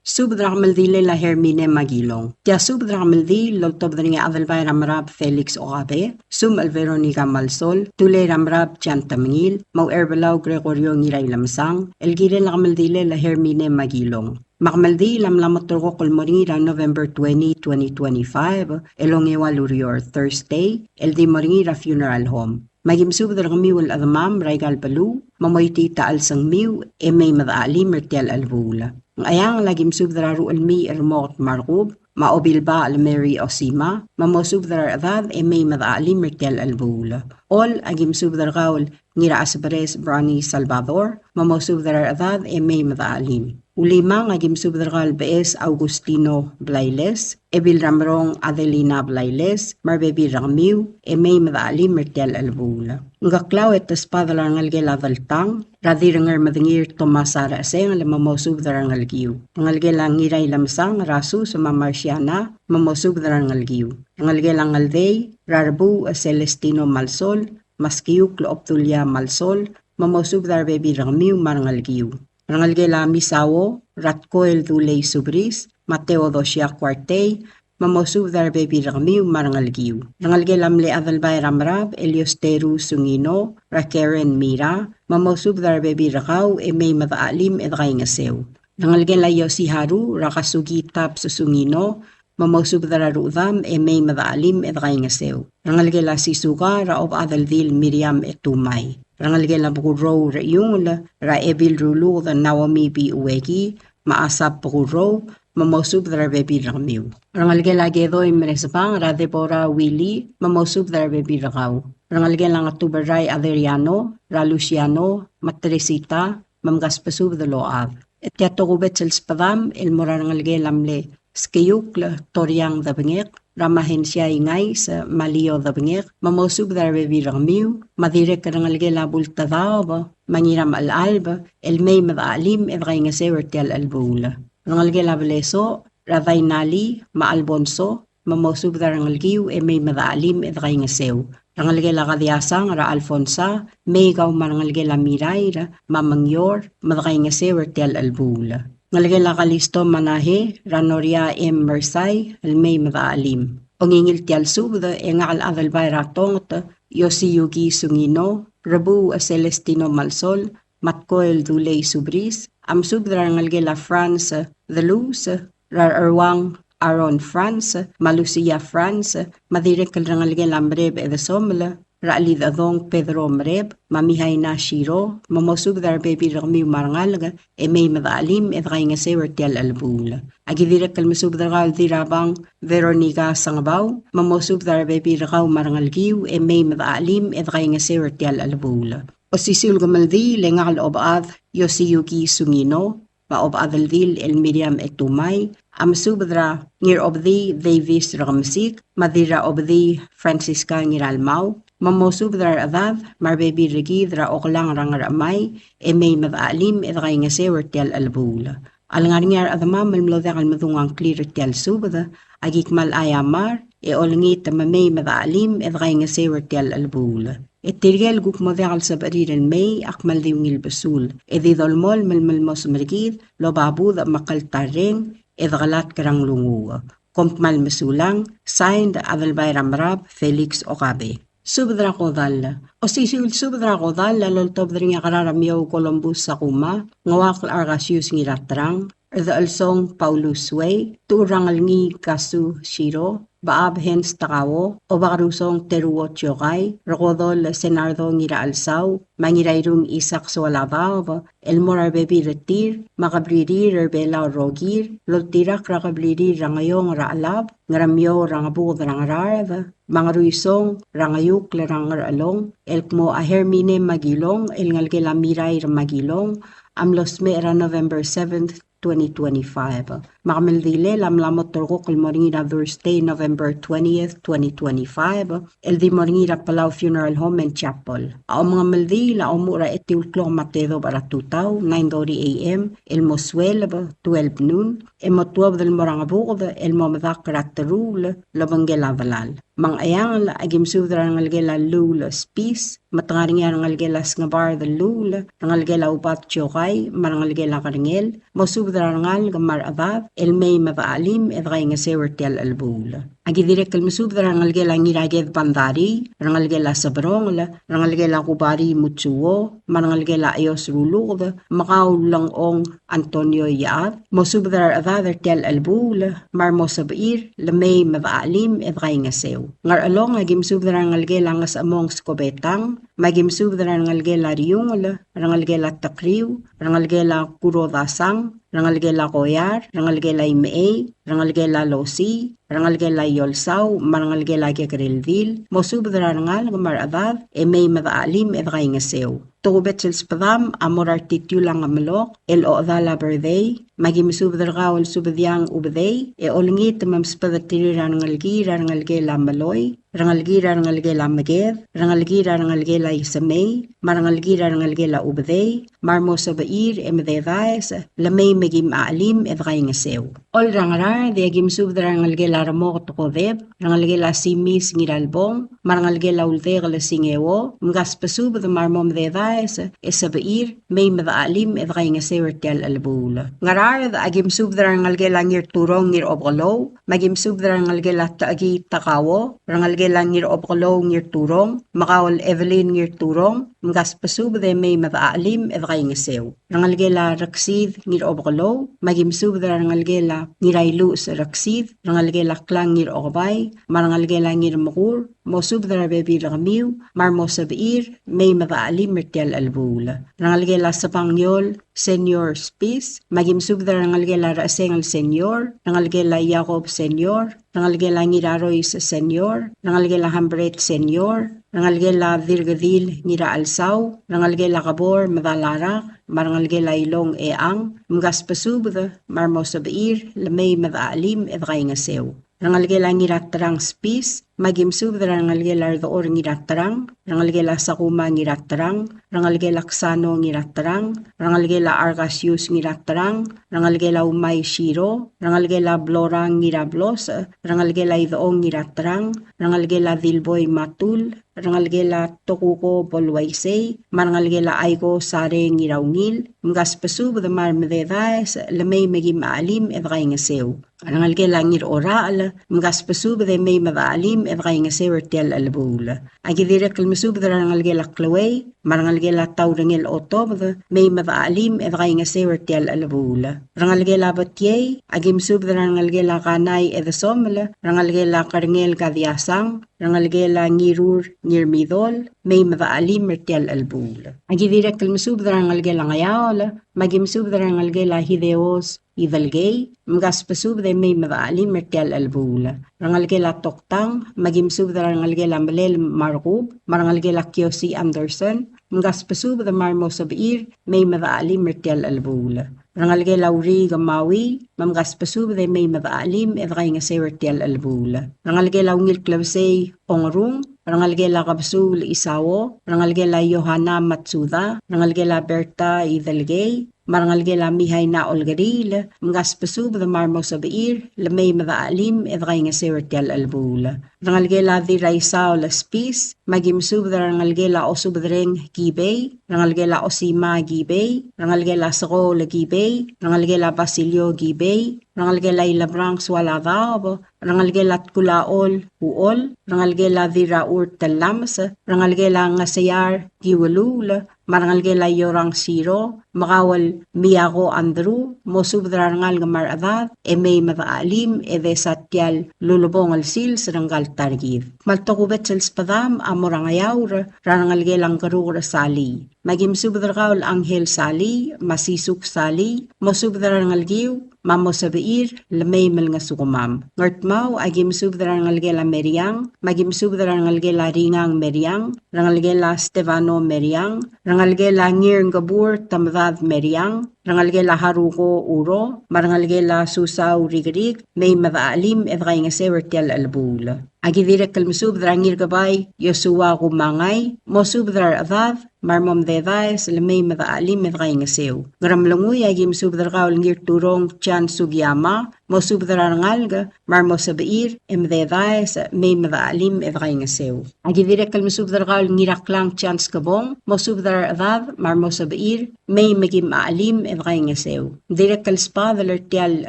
Subdrakamaldile la Hermine Magilong. Tia subdrakamaldi loltob dani Adalbay Ramrab Felix Oabe, Sum Alveronica Malsol, Tule Ramrab Chantamingil, Mau Erbalaw Gregorio Ngiray Lamsang, Elgire Lakamaldile la Hermine Magilong. Makamaldi lamlamotro kolmoringira November 20, 2025, Elongewa Lurior Thursday, Eldi Moringira Funeral Home. Magimsub daramiwal adamam Raigal Palu, Mamoyti Taal Sang Miw, May Madaali Mertial Albula. Ang ayang lagimsub dararu almi ermot Markub, Maobilba Almeri Osima, Mamosub darar adad May Madaali Mertial Albula. All agimsub dargaul Ngira Asbares Brani Salvador, Mamosub darar adad May Madaalim. Ulima nga gimsubdargal BS Augustino Blailes, Ebil Ramrong Adelina Blailes, Marbebi Ramiw, May Madali Mertel Albula. Ngaklaw et espadala ngalgela daltang, Radiranger Madingir Tomasara Aseng Mamosubdarangal Giw. Ngalgela Ngiray Lamsang Rasu sa Mamarsiana, Mamosubdarangal Giw. Ngalgela Ngaldey, Rarbu Celestino Malsol, Maskiuk Looptulia Malsol, Mamosubdar Bebi Ramiw Marangal Giw. Rangalgela Misawo, Ratkoel Duley Subris, Mateo Dosia Cuartey, Mamosubdar Bebi Ramiw Marangalgiw. Rangalgela Mle Adalbay Ramrab, Eliosteru Sungino, Rakeren Mira, Mamosubdar Bebi Rakaw, May Madaalim Edray Ngasew. Rangalgela Yosi Haru, Rakasugi Tap Susungino, Mamosubdar Rudam, May Madaalim Edray Ngasew. Rangalgela Sisuga, Raob Adaldil Miriam Etumay. Rangalgela Bukuro Rayung, Raebil Rulu, the Naomi B. Uegi, Maasap Bukuro, Mamosub the Bebi Ramiw. Rangalgela Gedo Imresbang, Radebora Willy, Mamosub the Bebi Rakaw. Rangalgela Tuberay Aderiano, Raluciano, Matresita, Mamgaspasub the Loav. Etiato Gubetsel Spadam, El Morangalgelamle, Skiyuk, Toriang the Bengek, Ramahin siya ingay sa Malio the Bengek, Mamosub the Bebi Ramiw, Madirek Rangalgela Bultadaw, Mangiram Al-Alba, El May Madaalim, Edray Ngasewer Tial Albula. Rangalgela Valeso, Ravainali, Maalbonso, Mamosub the Rangalgiw, May Madaalim, Edray Ngasew. rangalgela kadiasang ra Alfonsa, megaw marangalgela miray ra mamangyor, madakay nga sewer tial albula. Ngalgela kalisto manahe, ranoria mersay, almay madaalim. Ongingil tial subda, engal adalbay ratongot, Yosiyugi Sungino, Rabu Celestino Malsol, Matkoel Duley Subris, am subdra ngalgela France, The Luz, Rarwang Aaron France, Malusia France, madirek ngalgela mreb edesomla, Raalid adong Pedro mreb, mamihay na Shiro, mamosubdar baby rami marangalga, may madaalim edkay nga sewer tial albula. Agidirek kalmasubdar gal dirabang Veronica Sangabaw, mamosubdar baby rakaw marangalgiw, may madaalim edkay nga sewer tial albula. O sisil gamaldi lengal obad Yosiyuki Sungino, maobadaldil el Miriam etumay, am subdra ngir obdi Davis Ragamsik, madira obdi Francisca ngiralmaw, mamosubdar adad marbebi regidra oklang rangaramay, may madaalim edkay nga sewer tial albula. Alangarngar adama malmlodang almadungang clear tial subda, agikmal ayamar, olngit tamamay madaalim edkay nga sewer tial albula. Tirgel guk modal sa bariran may akmal diwngil basul. Dolmol malmalmos margid, lo babud makaltareng, galat karang lunguwa. Kompmal masulang, signed Adalbay Ramrab, Felix Okabe. Subdra kodal. O sisul subdra kodal, laloltob dring akararamiyaw Columbus sa kuma, ngawakal argasius ngiratrang, alsong Paulus Way, turangal ngi kasu shiro, baab hens takawo, o bakarusong teruo tiyokay, rokodol senardo ngira alsaw, mangirayrung isak swalabaw, elmorar bebi retir, makabririr erbela rogir, loltirak rakabririr rangayong raalab, ngaramyo rangabud rangararv, mangaruyusong rangayuk larangar along, elkmo a Hermine magilong, elngalgela miray magilong, amlosme era November 7th, 2025. Makamildile lamlamot torko kalmoringira Thursday, November 20th, 2025. El di moringira Palau Funeral Home and Chapel. Ao mga maldi la omura etiulklong matedo para tutaw, 9:30 a.m. El moswel 12 noon. Emotuab del morangabukod el momadak karakterul lobanggela valal. Mang ayang la agim sudra ngalgela lul spis, matangaringa ngalgela sngabar the lul, ngalgela upat chokay, marangalgela karingel, mosubdra ngal gamar abab, el may mavaalim edgay nga sewer tel albul. Agidirek el musubdra ngalgela ngiraged bandari, ngalgela sabrong, ngalgela kubari mutsuwo, marangalgela ayos rulugd, makaulang ong Antonio Yaad, mosubdra adar tel albul, marmosabair, lamay mavaalim edgay nga sew. Ngar along agim subdra ngalgela ngas among skobetang, magim subdra ngalgela riyungol, ngalgela takriw, ngalgela kurodasang, ngalgela koyar, ngalgela imei, ngalgela losi, ngalgela yolsaw, ngalgela kekrilvil, mosubdra ngal gamar adad, may madaalim edgay nga sew. Tugubet sil spadam, amor artitulang amalok, el oodala birthday, magim subdra gawal subdyang ubday, olngit mamspadatira ngalgira ngalgela maloy, rangalgira ngalgela maged, rangalgira ngalgela isamay, marangalgira ngalgela ubday, marmosabair emedevais, lamay magim aalim edgay nga sew. Ol rangarar, de agim subdra ngalgela ramok tokodeb, rangalgela simis ngiralbong, marangalgela uldegla singewo, mgaspasub the marmom devais, esabair, may madaalim edgay nga sewer tial albula. Ngarar, agim subdra ngalgela ngir turong ngir obgalow, magim subdra ngalgela taagi takawo, rangalgela ngir obgalow ngir turong, makawal Evelyn ngir turong, mgaspasub de may madaalim edgay nga sew. Rangalgela raksid ngir obgalow, magim subdra rangalgela ngiraylu sa raksid, rangalgela klang ngir okbay, marangalgela ngir makur, mosubdra bebi ragamiw, marmosabair, may madaalim mertial albula. Rangalgela sa pangyol, Senior Spis, magim subdra rangalgela rasengal Senior, rangalgela Jacob Senior, rangalgela ngiraroy sa Senior, rangalgela Hambret Senior, rangalgela Virgadil ngira alsaw, rangalgela Kabor madalarak, marangalgela Ilong eang, mgaspasubda, marmosabair, lamay madaalim edgay nga sew. Rangalgela ngiratrang spis, magimsubdra rangalgela door ngiratrang, rangalgela sakuma ngiratrang, rangalgela ksano ngiratrang, rangalgela argasius ngiratrang, rangalgela umay shiro, rangalgela blorang ngirablos, rangalgela idoong ngiratrang, rangalgela dilboy matul, rangalgela tokuko bolwaisay, marangalgela aiko sare ngiraungil, mga spesub the marmededaes, lamay magim alim evray ngasew. Rangalgela ngir oral, mga spesub the may madaalim evray ngasew ertel albul. Agidirek kalmasub the rangalgela klaway, marangalgela taurangel otob, may madaalim evray ngasew ertel albul. Rangalgela batyay, agimsub the rangalgela kanay edesomla, rangalgela karngel kadiasang, rangalgela ngirur ngirmidol, may madaalim ertel albul. Agidirek kalmasub the rangalgela ngayawla, magimsub the rangalgela hideos idalgay, magaspasub the may madaalim ertel albul. Rangalgela toktang, magimsub the rangalgela malel margub, marangalgela kyosi Anderson, magaspasub the marmosabir, may madaalim ertel albul. Rangalgela uri gamawi, mamgaspasub the may madaalim evray ngasew ertel albul. Rangalgela ungil klabsay ongrung, rangalgela kabsul isawo, rangalgela Yohana Matsuda, rangalgela Berta idalgay, marangalgela mihay na olgaril, magaspasub the marmosabair, lamay madaalim evray ngasew ertel albul. Rangalgela di raisao laspis, magimsub the rangalgela osubdreng gibay, rangalgela osima gibay, rangalgela sako lagibay, rangalgela basilio gibay, rangalgela ilabrang swaladaw, rangalgela kulaol uol, rangalgela di raur talams, rangalgela ngasayar giwalul, marangalgela yorang siro, makawal miyako andru, mosubdra rangal gamar adad, may madaalim satyal lulubong alsil saranggal targid. Maltokubet sal spadam amorangayawr, rangalgelang karura sali. Magimsubdra kaul anghel sali, masisuk sali, mosubdra rangalgiw, mamosabair, lamay mal nga sukumam. Ngartmaw, agimsubdra rangalgela meriang, magimsubdra rangalgela ringang meriang, rangalgela Stefano meriang, rangalgela ngir ngabur tamdad meriang, rangalgela haruko uro, marangalgela susaw rigrig, may madaalim evray nga sewertel albul. Agidirek kalmusubdra ngir gabay, Yosua kumangay, mosubdra adad, marmom dedaes, lamay madaalim evray nga sew. Ngaramlanguy agimsubdra kaul ngir turong chan sugyama, mosubdra rangalga, marmosabair, dedaes, may madaalim evray nga sew. Agidirek kalmusubdra kaul ngiraklang chan skabong, mosubdra adad, marmosabair, may magim aalim evray nga sew. Direk kalspadal ertial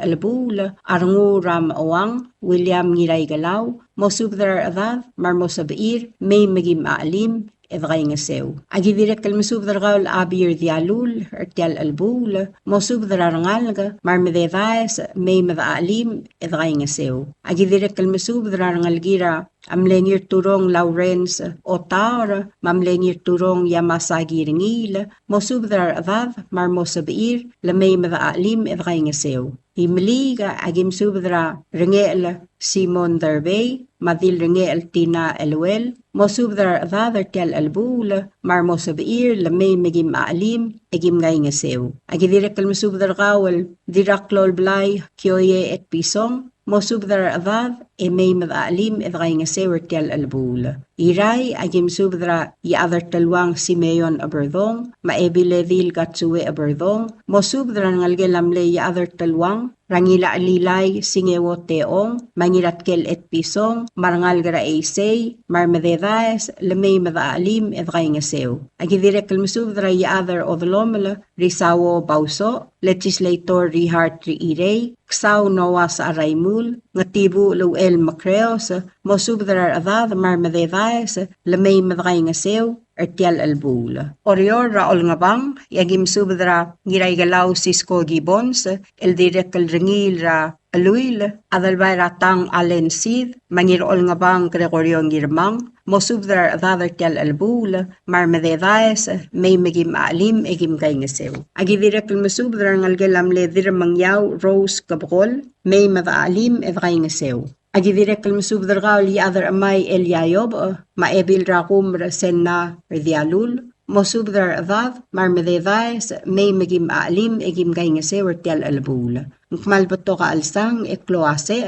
albul, arangu ram awang, William Ngiray Galaw, mosubdra adad, marmosabair, may magim aalim, evray nga sew. Agidirek kalmusubdra kaul abir dialul, ertial albul, mosubdra rangalga, marmededaes, may madaalim, evray nga sew. Agidirek kalmusubdra rangalgira, amlengir turong Lawrence Otar, mamlengir turong Yamasagi Ringil, mosubdra adad, marmosabair, lamay madaalim, evray nga sew. Himliga agimsubdra Ringel Simon Darvey, madil Ringel Tina Elwel, mosubdra adad ertial albul, marmosabair, lamay magim aalim, egim ngay nga sew. Agidirek kalmusubdra kawal, diraklol blay, kyoye et pisong, mosubdra adad, may madaalim evray nga sew ertial albul. Iray agimsubdra yaadar talwang Simeon Aberdong, maebiledil katsue Aberdong, mosubdra ngalgelamle yaadar talwang, rangila alilay singewo teong, mangiratkel et pisong, marangalgara eisay, marmadedaes, lamay madaalim evray nga sew. Agidirek kalmusubdra yaadar odlomla, risawo bauso, legislator Rihart Riirey, ksaw Noah sa Araymul, ngatibu Luel Macreos, mosubdra adad marmadedaes, lamay madakay nga sew, ertial albul. Orior raol nga bang, yagim subdra ngiray galaw Cisco Gibbons, eldirek kalringil ra aluil, adalbay ratang Allen Sid, mangirol nga bang Gregorio Ngirmang, mosubdra adad ertial albul, marmadedaes, may magim alim, egim kay nga sew. Agidirek kalmusubdra ngalgalamle dirmangyaw Rose Kabukol, may madaalim, evray nga sew. Agidirek kalmusubdra kaul yaadar amay Elyayob, maebil rakum rasenna rdialul, mosubdra adad, marmadedaes, may magim aalim, egim kay nga sew ertial albul. Nkmalbato ka alsang ekloase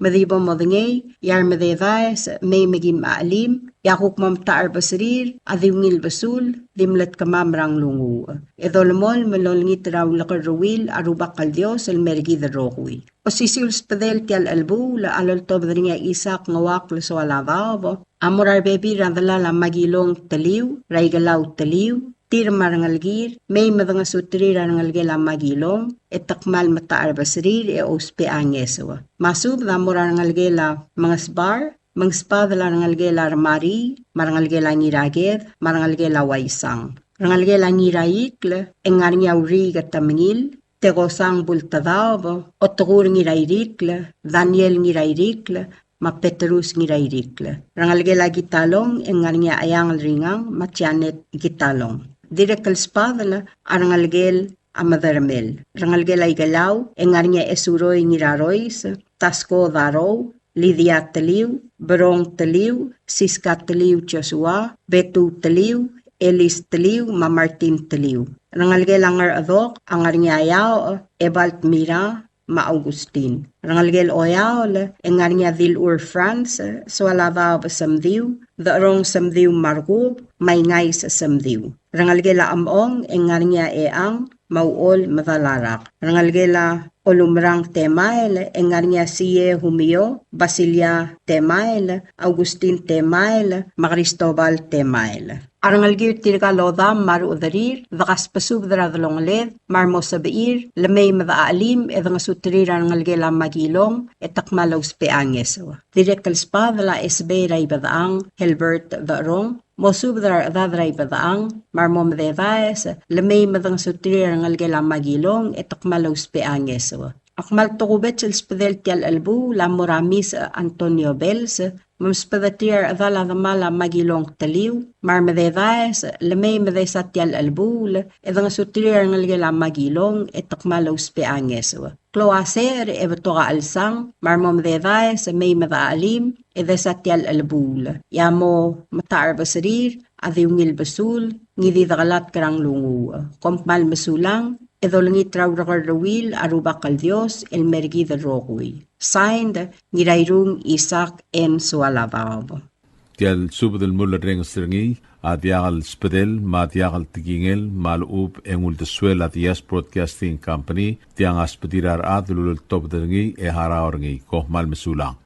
madibo modingay yar madedais may magim maalim yakuk mamtaar basirir adiwngil basul dimlet kamamrang lungu. Edolmol melolngit raw lakarruwil arubak kal Dios el mergi the rokwi. O sisil spadel tial albu la alol tobdringa isak ngawak la soalavavo. Amorar bebi randala la magilong taliw, raigalaw taliw, tir marangalgir, may madanga sutri rangalgela magilong, etakmal mataar basirir e ospe angesawa. Masub na morangalgela mga sbar, mga spadala rangalgela armari, marangalgela ngiraged, marangalgela waisang. Rangalgela ngiraikle, engarnya uriga tamingil, tegosang bultadavo, otugur ngirairikle, Daniel ngirairikle, ma Petrus ngirairikle. Rangalgela gitalong engarnya ayang ringang matyanet gitalong. Direkal spadala arangalgel amadarmel. Rangalgela igalaw engarnya esuroy ngiraroys, tasko daraw, Lydia taliw, Berong taliw, Siska taliw Joshua, Betu taliw, Elis taliw, ma Martin taliw. Rangalgela ngar adok angarnya ayaw ebalt mira ma Augustin. Rangalgel oyaol, engarnya dilur France, swalava samdiw, darong samdiw margub, may ngay sa samdiw. Rangalgela among, engarnya eang, mauol madalarak. Rangalgela olumrang temail, engarnya siye humio, Basilia temail, Augustin temail, Makristobal temail. Arangalgir tirga lodam maru udarir, vakas pasub daradalongled, marmo sabair, lamay madaalim, edang sutrir arangalgela magilong, etakmalaw speangesawa. Direkal spadala esberay badaang, Helbert darong, mosub dadray badaang, marmo madedayas, lamay madang sutrir arangalgela magilong, etakmalaw speangesawa. Akmal tukubet sa spadel tial albu, lamuramis Antonio Bells, mamspadatir adala damala magilong taliw, marmadedayas, lamay madaysa tial albul, edang sutrir ngalgela magilong, etakmalaw speangesawa. Kloaser, ebatora alsang, marmomdedayas, may madaalim, edasa tial albul. Yamo mataar basirir, adiwngil basul, ngididagalat karang lungu. Kompmal masulang, edolngit rawrakarrawil, arubak al Dios, el mergi de rokwi. Signed, Ngirayrung Isaac N. Sualabab. Tial subadal mulla reng stringi, adiagal spadel, madiagal tigingel, malub engul de suela dias broadcasting company, tiang aspadirar adulul top dringi e haraorngi, kohmal mesulang.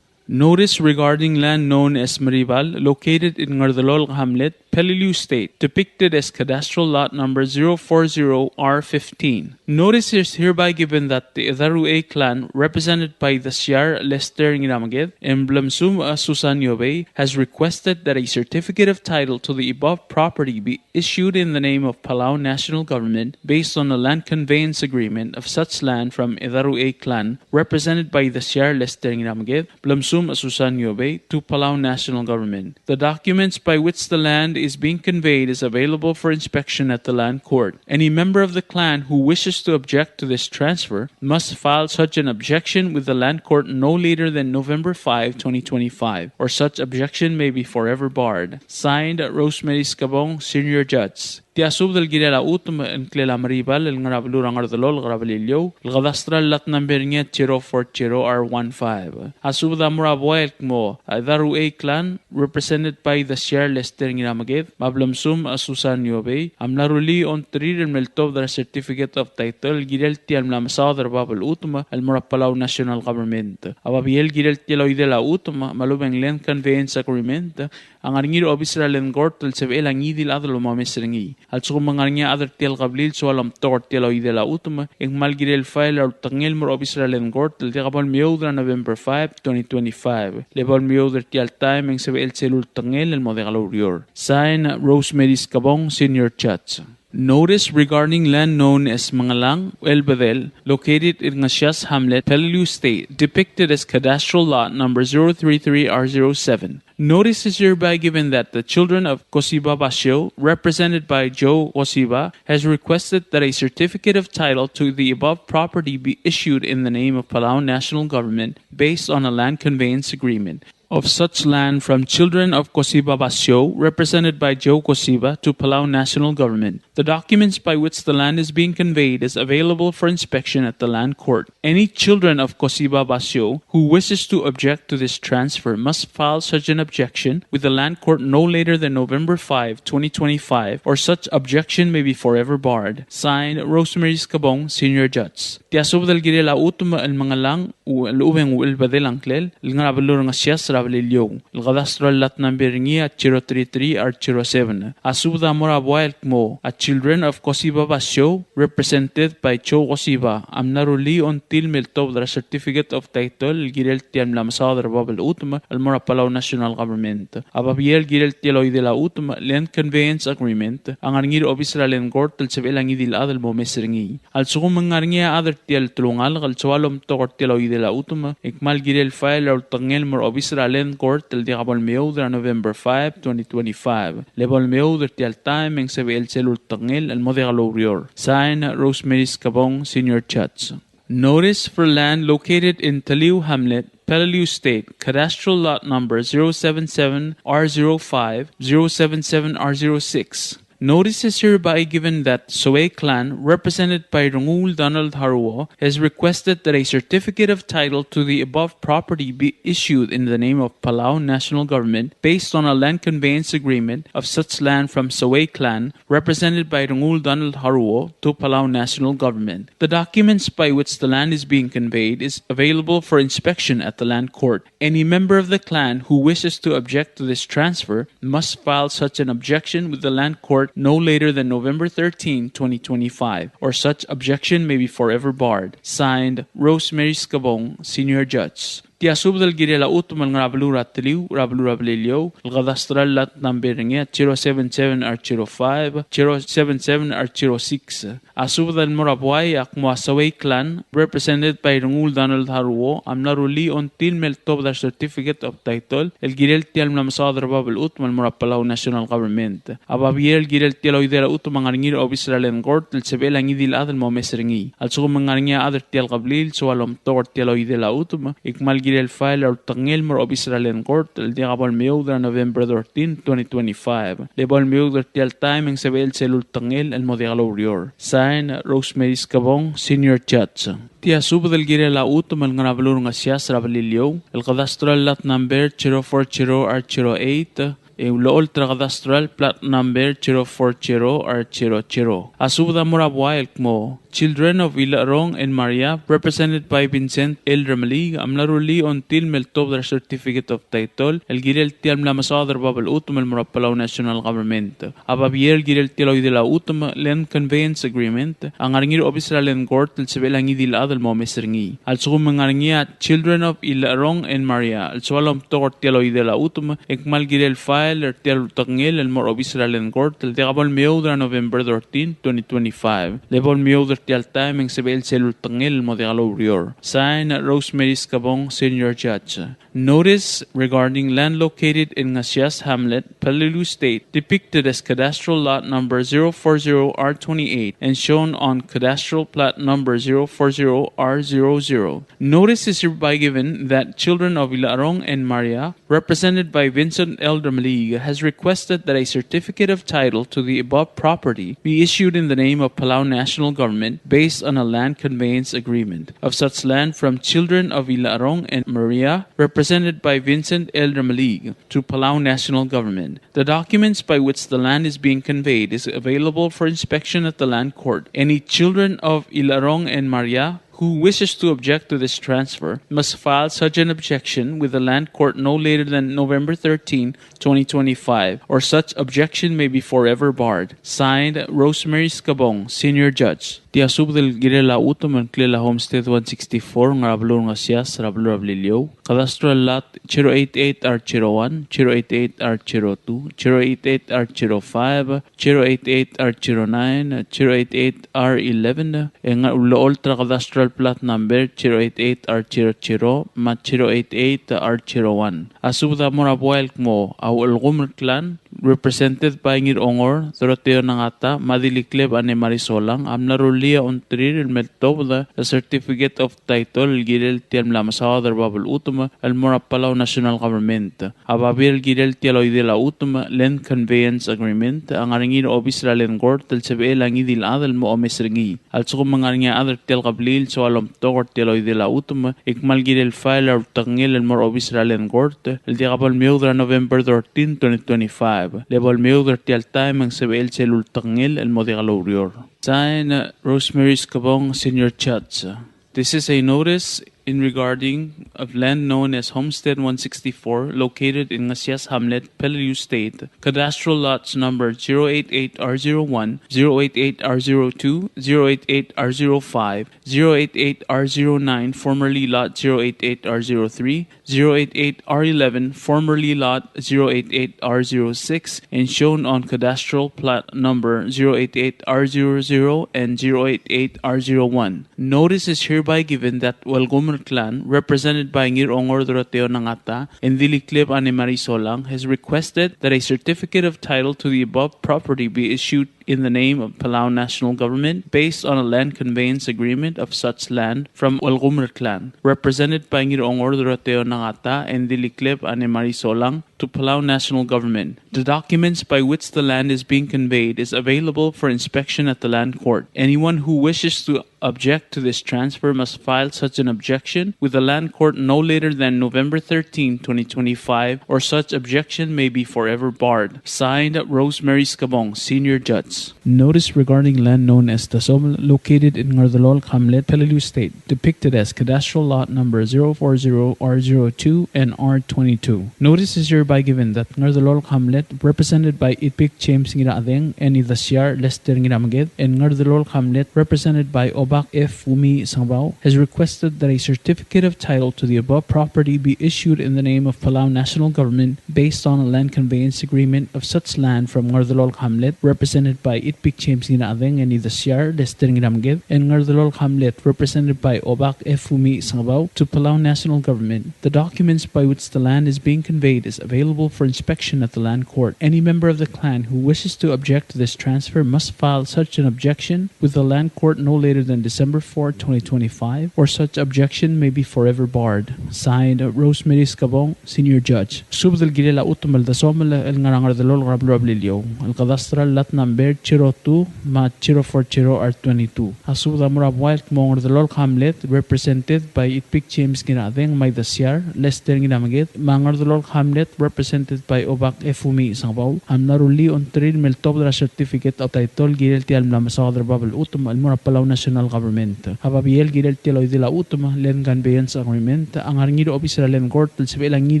Notice regarding land known as Maribal, located in Ngardalol Hamlet, Peleliu State, depicted as cadastral lot number 040R15. Notice is hereby given that the Idarue clan, represented by the Siar Lester Ngiramaged and Blamsum Susan Yobe, has requested that a certificate of title to the above property be issued in the name of Palauan National Government based on a land conveyance agreement of such land from Idarue clan, represented by the Siar Lester Ngiramaged, Blamsum Susan Yobe, to Palauan National Government. The documents by which the land is being conveyed is available for inspection at the land court. Any member of the clan who wishes to object to this transfer must file such an objection with the land court no later than November 5, 2025, or such objection may be forever barred. Signed, Rosemary Scabong, Senior Judge. Tiasub del girela utum en clela maribal el ngarablu rangardolol grabalilio el gadastra lat number nya 040R15. Asub da muraboel mo Daru A clan represented by the Siar Lester Ngiramaged Mablamsum Susan Yobe amlaruli on trir el meltov da certificate of title girel tial mlamsadar babel utum el murapalaw national government. Ababiel girel tial oidela utum malubeng land conveyance agreement ang aringir obisra len gortel sebel ang idil adlo mamesrengi. Al sukumangarnya adar tial qablil sualam tor tial oidela utum eng malgirel file or tangel mur obisra len gortel tiakabal miodra November 5, 2025. Lebal miodra tial time eng sebel selul tangel el modegalurior. Sign Rosemary Scabong, Senior Judge. Notice regarding land known as Mangalang, El Bedel, located in Ngasias Hamlet, Peleliu State, depicted as cadastral lot number 033R07. Notice is hereby given that the children of Cosiba Basio, represented by Joe Cosiba, has requested that a certificate of title to the above property be issued in the name of Palauan National Government based on a land conveyance agreement. of such land from children of Cosiba Basyo, represented by Joe Cosiba, to Palau National Government. The documents by which the land is being conveyed is available for inspection at the Land Court. Any children of Cosiba Basyo who wishes to object to this transfer must file such an objection with the Land Court no later than November 5, 2025, or such objection may be forever barred. Signed, Rosemary Scabong, Senior Judge. Tiaso del gire la utuma el mga lang الأوبن والبدل أنكلل الغنا بلور نسياس رابليليو الغداسترال لات نمبرني at 033 or 07 Asuda mora boil mo a children of Cosiba Basyo represented by Cho Cosiba amnaruli until miltob the certificate of title girel tiam la masadar babel utma el mora Palau National Government ababiel girel tielo de la utma land conveyance agreement ang arngir official len court tel sebelang idil adel mo mesringi al sugum ngarngia other tiel tulungal gal swalom to tielo la utuma ikmal girel file or tangel mor official land court tel diabol meudra November 5 2025 level meudra tiel time en sebel celul tangel el modelo rior sign Rosemary Scabong Senior Judge. Notice for land located in Taliu Hamlet, Palauan State, cadastral lot number 077 R05 077 R06. Notice is hereby given that Soe clan, represented by Rungul Donald Haruo, has requested that a certificate of title to the above property be issued in the name of Palau National Government based on a land conveyance agreement of such land from Soe clan, represented by Rungul Donald Haruo, to Palau National Government. The documents by which the land is being conveyed is available for inspection at the Land Court. Any member of the clan who wishes to object to this transfer must file such an objection with the Land Court no later than November 13, 2025, or such objection may be forever barred. Signed, Rosemary Scabong, Senior Judge. Tiasub del gire la utum al rablura tliu rablura blilio gadastral lat number nge 077 ar 05 077 ar 06 asub del morabwai akmo asaway clan represented by Rungul Donald Haruo amnaruli until mel top the certificate of title el girel tial na masadar babel utum al Palau National Government ababiel girel tial oidela utum mangarngir official en court el sebel angidil adel mo mesrengi al sugum mangarngia adel tial qablil soalom tor tial oidela utum ikmal el file or tangel mor official en court el diabol meudra November 13, 2025. Lebol meudra tial time en sebel celul tangel el modelo rior. Sign Rosemary Scabong, Senior Judge. Tia sub del gire la utum el nganablur nga siyas rabalilio el cadastral lot number 040 r 08 Lool cadastral plat number 040 r 00. Asuda morabwa elkmo. Children of Ilarong and Maria, represented by Vincent L. Ramali, amnaruli until meltob their certificate of title, el girel tial la masadar babel utum el Palau National Government. Ababiel girel tialoy de la utum land conveyance agreement, ang arngir official and court el sebelang idil adel mo mesringi. Al sugum mangarngia children of Ilarong and Maria, al swalom tokor tialoy de la utum, ekmal girel file er tial tangel el mor official and court el diabol meudra November 13, 2025. Lebol meudra tial time en sebel celul tangel modelo rior. Sign Rosemary Scabong, Senior Judge. Notice regarding land located in Ngasias Hamlet, Palauan State, depicted as cadastral lot number 040R28 and shown on cadastral plat number 040R00. Notice is hereby given that children of Ilarong and Maria, represented by Vincent L. Dramalig, has requested that a certificate of title to the above property be issued in the name of Palau National Government based on a land conveyance agreement of such land from children of Ilarong and Maria, represented by Vincent L. Dramalig, to Palau National Government. The documents by which the land is being conveyed is available for inspection at the Land Court. Any children of Ilarong and Maria who wishes to object to this transfer must file such an objection with the Land Court no later than November 13, 2025, or such objection may be forever barred. Signed, Rosemary Scabong, Senior Judge. Tiasub del girela utum en Clela Homestead 164 ng Rablur ng Asias, Rablur Ablilio. Cadastral lot 088R01, 088R02, 088R05, 088R09, 088R11, en ultra cadastral plat number 088R00, mat 088R01. Asub da morabuel mo au el gumr clan represented by Ngir Ongor, Doroteo Nangata, Madilikleb ane Marisolang, Amnarulia Ontrir, el Meltobda, a certificate of title, el Girel Tiam Lamasao, der Babel Utuma, el Mora Palau National Government, Ababir Girel Tialoy de la Utuma, Land Conveyance Agreement, ang aringir obisra len Gort, el Sebe Langidil Adel Mo Omesringi, al Sukumangaringa Adel Tel Gablil, so alom Togor Tialoy de la Utuma, Ikmal Girel File or Tangil, el Mor obisra len Gort, el Diagabal Miudra November 13, 2025. Lebol Miudra Tial Time, ang Sebe el Celul Tangil, el Modigalorior. Sign Rosemary Skabong, Senior Chats. This is a notice in regarding of land known as Homestead 164, located in Ngasias Hamlet, Peleliu State, cadastral lots number 088R01, 088R02, 088R05, 088R09, formerly lot 088R03, 088R11, formerly lot 088R06, and shown on cadastral plat number 088R00 and 088R01. Notice is hereby given that Walgomer Clan, represented by Ngir Ongor Doroteo Nangata and Dilikleb ane Marisolang, has requested that a certificate of title to the above property be issued in the name of Palau National Government based on a land conveyance agreement of such land from Walgomer Clan, represented by Ngir Ongor Doroteo Nangata and Dilikleb ane Marisolang, to Palau National Government. The documents by which the land is being conveyed is available for inspection at the land court. Anyone who wishes to object to this transfer must file such an objection with the land court no later than November 13, 2025, or such objection may be forever barred. Signed, Rosemary Skabong, Senior Judge. Notice regarding land known as Tasomel, located in Ngardalol Hamlet, Peleliu State, depicted as cadastral lot number 040R02 and R22. Notice is hereby given that Ngardalol Hamlet, represented by Itpik James Ngiraadeng and Idasyar Lester Ngiramaged, and Ngardalol Hamlet, represented by Obak F. Wumi Sangbao, has requested that a certificate of title to the above property be issued in the name of Palau National Government based on a land conveyance agreement of such land from Ngardalol Hamlet, represented by Itpik James Ngiraadeng and Idasyar Lester Ngiramaged, and Ngardalol Hamlet, represented by Obak F. Wumi Sangbao, to Palau National Government. The documents by which the land is being conveyed is available for inspection at the land court. Any member of the clan who wishes to object to this transfer must file such an objection with the land court no later than December 4, 2025, or such objection may be forever barred. Signed, Rosemary Skabong, Senior Judge. Subdal Gilela Utumal da Somel El Ngarangardelol Rablilio, El Cadastral Lat Number 02 Ma 040 R22. Asubda Murab Wild Mongardelol Hamlet, represented by Itpik James Ginadeng Maidasyar, Lester Ginamagit, Mangardelol Hamlet, represented by Obak Efumi Sangbao, Amnaruli on Tril Meltobra certificate of title Girel Tial Lamasadr Babel Utum Al Mura Palau National Government. Hababiel Girel Tialoy de la Utuma, Len Conveyance Agreement, ang Arngido Officer Len Gort, El Sibelangi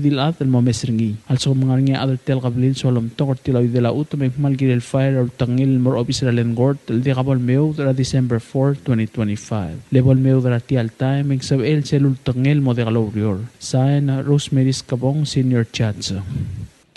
Dilat, El Momesringi. Also mga other Tel Gablin Solom Tokor Tiloy de la Utuma, Mal Girel Fire or Tangil Mor Officer Len Gort, El Diabol Meo, December 4, 2025. Lebol Meo Tial Time, Ang Sabel Celul Tangil Modegalorior. Sign, Rosemary Skabong, Senior Chats.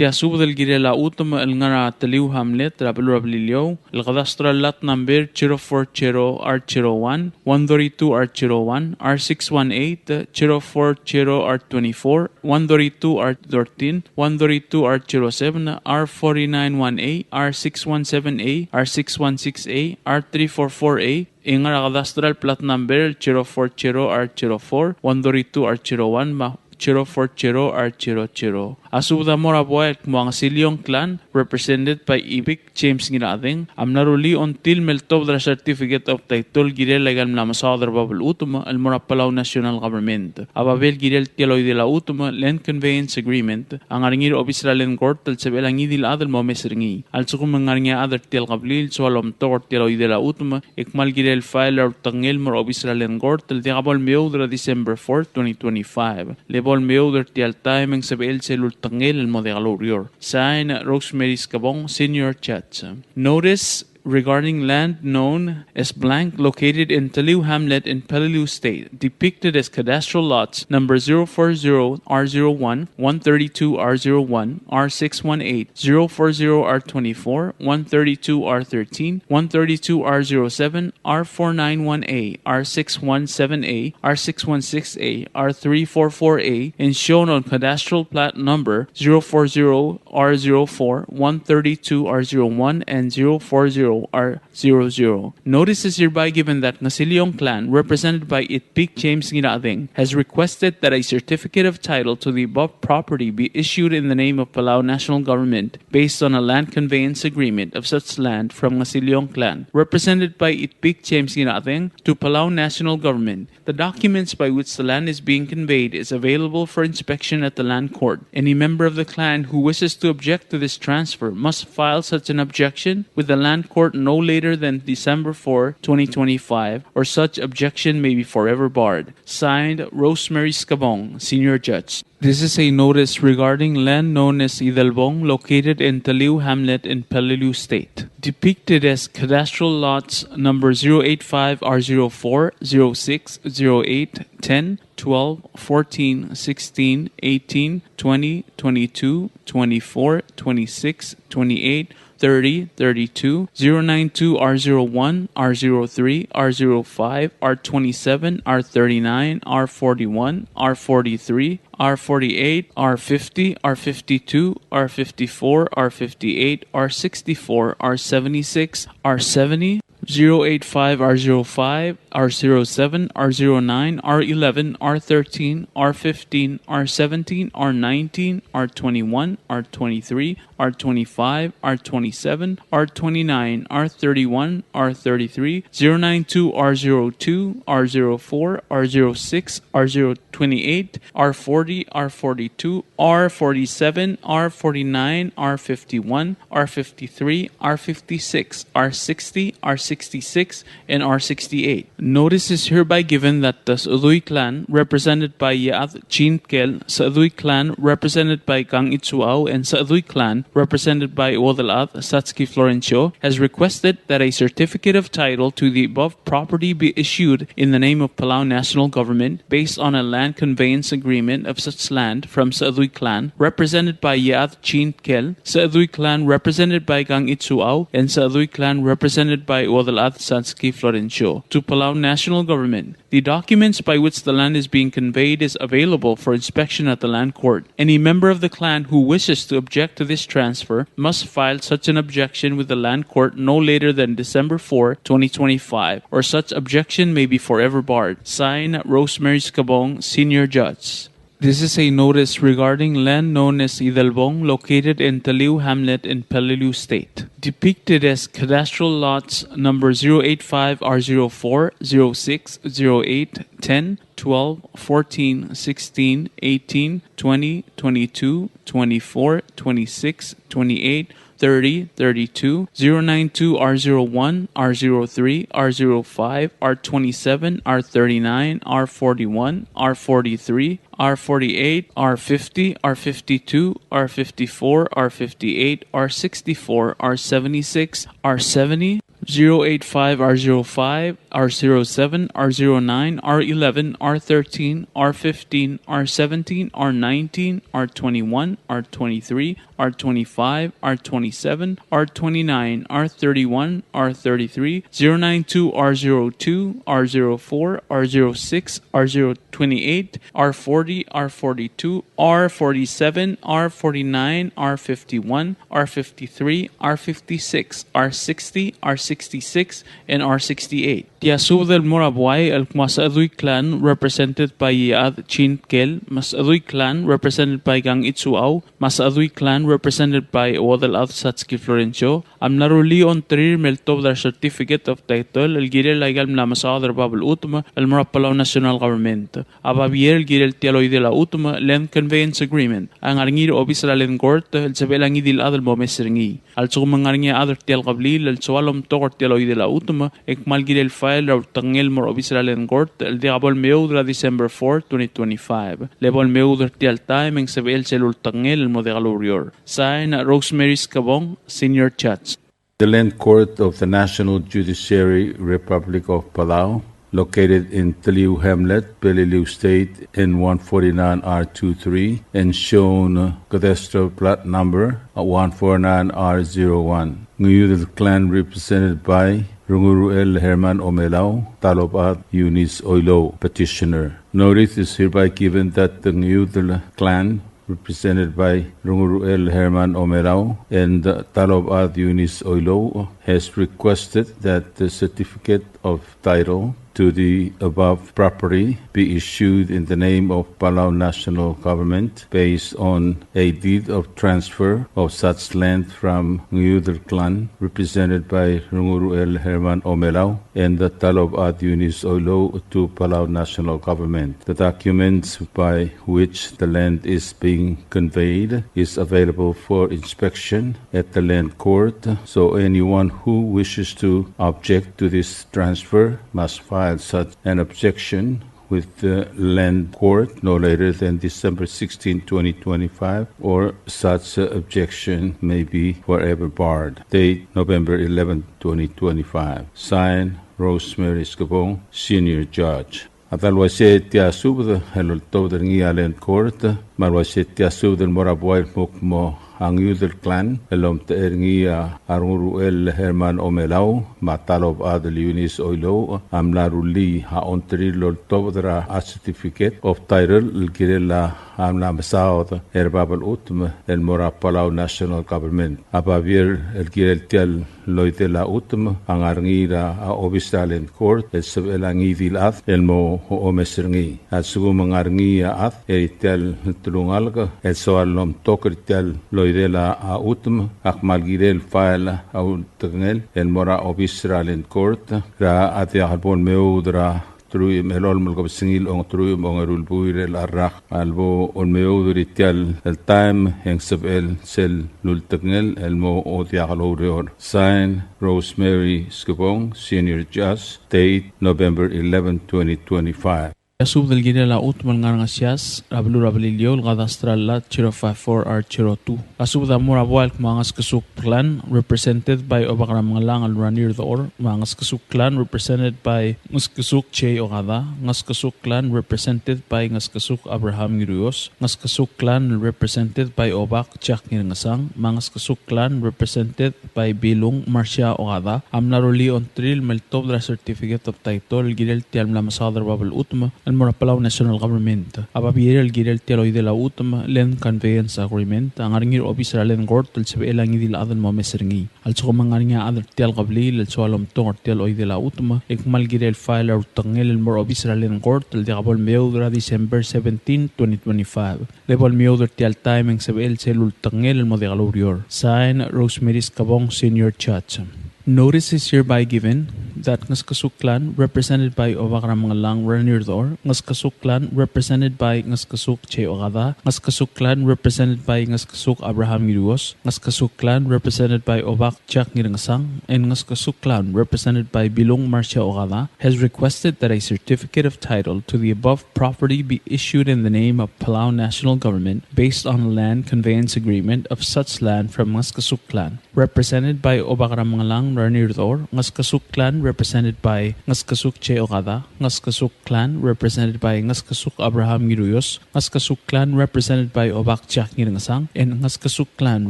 Tiasubo del Girela Utum el Ngara Taliu Hamlet, Rablilio, El Cadastral Lot Number 040 R01, 132 R01, R618, 040 R24, 132 R13, 132 R07, R4918, R617A, R616A, R344A, Ingara Cadastral Plat Number 040 R04, 132 R01, 040 R00. Asuda Moraboy mga Silyong Clan, represented by Ibik James Ginadeng, Amnaruli until Meltobra certificate of title Girel legal Lamasadr Babel Utuma, El Mora Palau National Government. Ababel Girel Tialoy de la Utuma, Land Conveyance Agreement, ang Aringir Officer Len Court, El Sebelangi dil Adel Momesringi. Also kung mga other Tel Gablil, so alom Tokor Tialoy de la Utuma, Ikmal Girel File or Tangil Mor Officer Len Court, El Diabol Meudra December 4, 2025. Lebol Meudra Tial Time, ang Sebel Celul Tangil El Modegalorior. Sign, Rosemary Skabong, Senior Chat. Notice regarding land known as blank located in Taliw Hamlet in Peleliu State, depicted as cadastral lots number 040R01, 132R01, R618, 040R24, 132R13, 132R07, R491A, R617A, R616A, R344A, and shown on cadastral plat number 040R04, 132R01, and 040R00. Notice is hereby given that Ngasilyong clan, represented by Itpik James Ginading, has requested that a certificate of title to the above property be issued in the name of Palau National Government based on a land conveyance agreement of such land from Ngasilyong clan, represented by Itpik James Ginading, to Palau National Government. The documents by which the land is being conveyed is available for inspection at the land court. Any member of the clan who wishes to object to this transfer must file such an objection with the land court no later than December 4, 2025, or such objection may be forever barred. Signed, Rosemary Scabong, Senior Judge. This is a notice regarding land known as Idalbong, located in Taliw Hamlet in Peleliu State, depicted as cadastral lots number 085R04, 06, 08, 10, 12, 14, 16, 18, 20, 22, 24, 26, 28, 30, 32, 092, R01, R03, R05, R27, R39, R41, R43, R48, R50, R52, R54, R58, R64, R76, R70, 085, R05, R07, R09, R11, R13, R15, R17, R19, R21, R23, R25, R27, R29, R31, R33, 092, R02, R04, R06, R028, R40, R42, R47, R49, R51, R53, R56, R60, R66, and R68. Notice is hereby given that the Saadoy clan, represented by Yaat Chinkel, Saadoy clan, represented by Kang Itsuao, and Saadoy clan, represented by Wadalat Satski Florencio, has requested that a certificate of title to the above property be issued in the name of Palau National Government based on a land conveyance agreement of such land from Saadoy clan, represented by Yaat Chinkel, Saadoy clan, represented by Kang Itsuao, and Saadoy clan, represented by Wadalat Satski Florencio, to Palau National Government. The documents by which the land is being conveyed is available for inspection at the land court. Any member of the clan who wishes to object to this transfer must file such an objection with the land court no later than December 4, 2025, or such objection may be forever barred. Signed, Rosemary Scabong, Senior Judge. This is a notice regarding land known as Idalbong, located in Taliw Hamlet in Peleliu State, depicted as cadastral lots number 085R04, 06, 08, 10, 12, 14, 16, 18, 20, 22, 24, 26, 28, 30, 32, 092, R01, R03, R05, R27, R39, R41, R43, R48, R50, R52, R54, R58, R64, R76, R70, 085, R05, R07, R09, R11, R13, R15, R17, R19, R21, R23, R25, R27, R29, R31, R33, 092, R02, R04, R06, R028, R40, R42, R47, R49, R51, R53, R56, R60, R66, and R68. Tiasub del Morabuay, el Masaadoy clan, represented by Yaad Chinkel, Masaadoy clan, represented by Gang Itsuao, Masaadoy clan, represented by Wadal Satski Florencio, am naruli on trir meltob their certificate of title, el girel legal la Masader Babel Utma, el Palau National Government, ababier el girel tialoy de la Utma, land conveyance agreement, ang arngir obis la len court, el sabelangi dil adel bomesringi, al sumangarngi adar tial qablil, el sualom togor tialoy de la Utma, ek mal girel file raw tangel mor obis la len court, el diabol meudra December 4, 2025, lebol meudra tial time, ang sabel selul tangel el modegal urior. Sign, Rosemary Scabong, Senior Judge. The Land Court of the National Judiciary Republic of Palau, located in Taliu Hamlet, Peleliu State, N149R23, and shown cadastral plot number 149R01. Nguyudal clan represented by Runguruel Herman Omelao, Talobat Eunice Oilo, petitioner. Notice is hereby given that the Nguyudal clan represented by Runguruel Herman Omelao and Talobat Eunice Oilo has requested that the certificate of title to the above property be issued in the name of Palau National Government based on a deed of transfer of such land from Nguyudal clan represented by Runguruel Herman Omelao and the Talobat Eunice Oilo to Palau National Government. The documents by which the land is being conveyed is available for inspection at the land court, so anyone who wishes to object to this transfer must file such an objection with the land court no later than December 16, 2025, or such objection may be forever barred. Date November 11, 2025. Signed, Rosemary Scabong, Senior Judge. Atalwase tia subda helol tawdar ngi land court marwase tia subda moraboy mukmo ang Nguyudal clan elom teer ngi Runguruel Herman Omelao matalob adel Eunice Oilo amlaruli ha ontri lol tawdra a certificate of title girela amla masaud erbabal utm el mora Palau National Government abavir el girel tel loitela utm ang arngira a obisalen court el sebelangi dilat el mo o meserngi at sugu mangarngi at eritel tulungalga el soalom tokertel loidela a utm akmalgirel faela au tengel el mora obisralen court ra atia halbon meudra trui melol mulgo singil on trui mongarul buirel arrak albo on meudri tel el time en sebel sel lul tengel el mo otia halorior. Sign Rosemary Scabong, Senior Judge. Date November 11, 2025. Yasub del Girela Utmal Ngarangasias, Rablu Rabilio, Gadastrala, 054R02. Asub the Murabual Mangas Kasuk clan, represented by Obakaramang al Ranir Dor, Mangas Kasuk clan, represented by Ngaskasuk Che Ogada, Ngaskasuk clan, represented by Ngaskasuk Abraham Girios, Ngaskasuk clan, represented by Obak Chak Nirngasang, Mangaskasuk clan, represented by Bilung Marcia Ogada, Amnaroli on Trill Meltobra certificate of title, Girel Tialma Masadar Babel Utma, el Palau National Government. Ababir el girel tialoy de la utma land conveyance agreement ang aringir obisra land court el sebelang idil adan mo meserngi. Al so mangaringa adar tial qabli el soalom tong tialoy de la utma ikmal girel file or tangel el mor obisra land court el diabol meudra December 17, 2025. Lebol meudra tial timing sebel selul tangel el modegalurior. Sign Rosemary Scabong, Senior Judge. Notice is hereby given that Ngaskasuk clan, represented by Obakaramang Ranirdor, Ngaskasuk clan, represented by Ngaskasuk Che Ogada, Ngaskasuk clan, represented by Ngaskasuk Abraham Girios, Ngaskasuk clan, represented by Obak Chak Nirngasang, and Ngaskasuk clan, represented by Bilong Marcia Ogada, has requested that a certificate of title to the above property be issued in the name of Palau National Government based on a land conveyance agreement of such land from Ngaskasuk clan, represented by Obakaramang Ranirdor, Ngaskasuk clan, represented by Ngaskasuk Che Ogada, Ngaskasuk clan, represented by Ngaskasuk Abraham Girios, Ngaskasuk clan, represented by Obak Chak Nirngasang, and Ngaskasuk clan,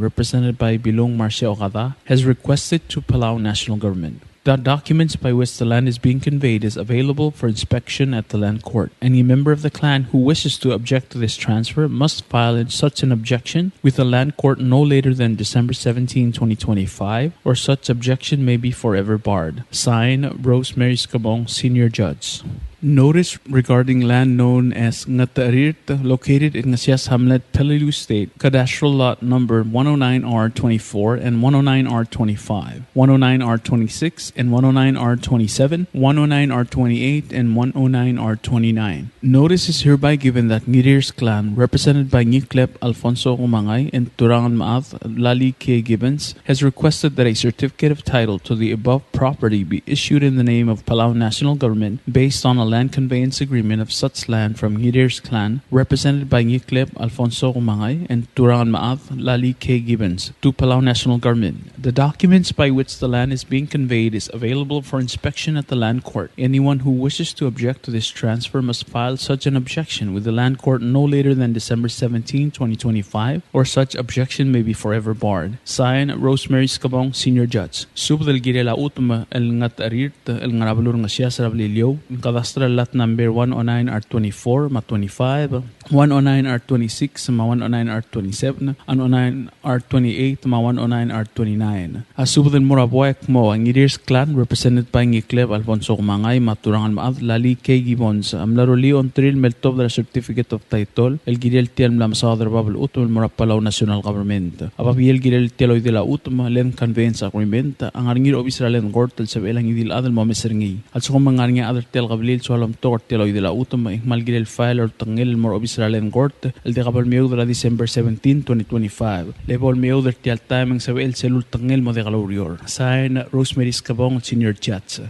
represented by Bilong Marcia Ogada, has requested to Palau National Government. The documents by which the land is being conveyed is available for inspection at the land court. Any member of the clan who wishes to object to this transfer must file such an objection with the land court no later than December 17, 2025, or such objection may be forever barred. Sign Rosemary Scabong, Senior Judge. Notice regarding land known as Ngatarit, located in Ngasias Hamlet, Peleliu State, cadastral lot number 109R24 and 109R25, 109R26 and 109R27, 109R28 and 109R29. Notice is hereby given that Ngirir's clan, represented by Ngiklep Alfonso Umangay and Turangan Maath Lali K. Gibbons, has requested that a certificate of title to the above property be issued in the name of Palau National Government based on a land conveyance agreement of such land from Ngiri's clan, represented by Ngikleb Alfonso Kumangay and Turangan Maath Lali K. Gibbons, to Palau National Government. The documents by which the land is being conveyed is available for inspection at the land court. Anyone who wishes to object to this transfer must file such an objection with the land court no later than December 17, 2025, or such objection may be forever barred. Signed, Rosemary Scabong, Senior Judge. Subdal Girela Utma El Ngat Arirt El Ngarabalur Ngasya Sarablilio, Kadastral Lat number 109 R24 Ma25, 109 R26 Ma 109 R27, 109 R28 Ma 109 R29. Asubdal Murabuek Mo ang Ngiri's clan represented by Ngikleb Alfonso Kumangay Maturangan Maath Lali K. Gibbons Amlaroli on Trill Meltov the certificate of title El Girel Tiel Mlam Sadr Babel Utum Palau National Government. Apabiel Girel Tieloy de la Utum Len Conveyance Agreement ang Arngir Obisra Len Gortel sa Belang Idil Adel Momeserni. At sa kumang nga Adel Tel Gablil Sualam Tor Tieloy de la Utum Mal Girel File or Tangil Mor Obisra Len Gort El de Gabal Meo de la December 17, 2025. Lebol Meo de Tial Timing sa El Selul Tangil Mo de Galurior. Sign Rosemary Scabong, Senior Judge.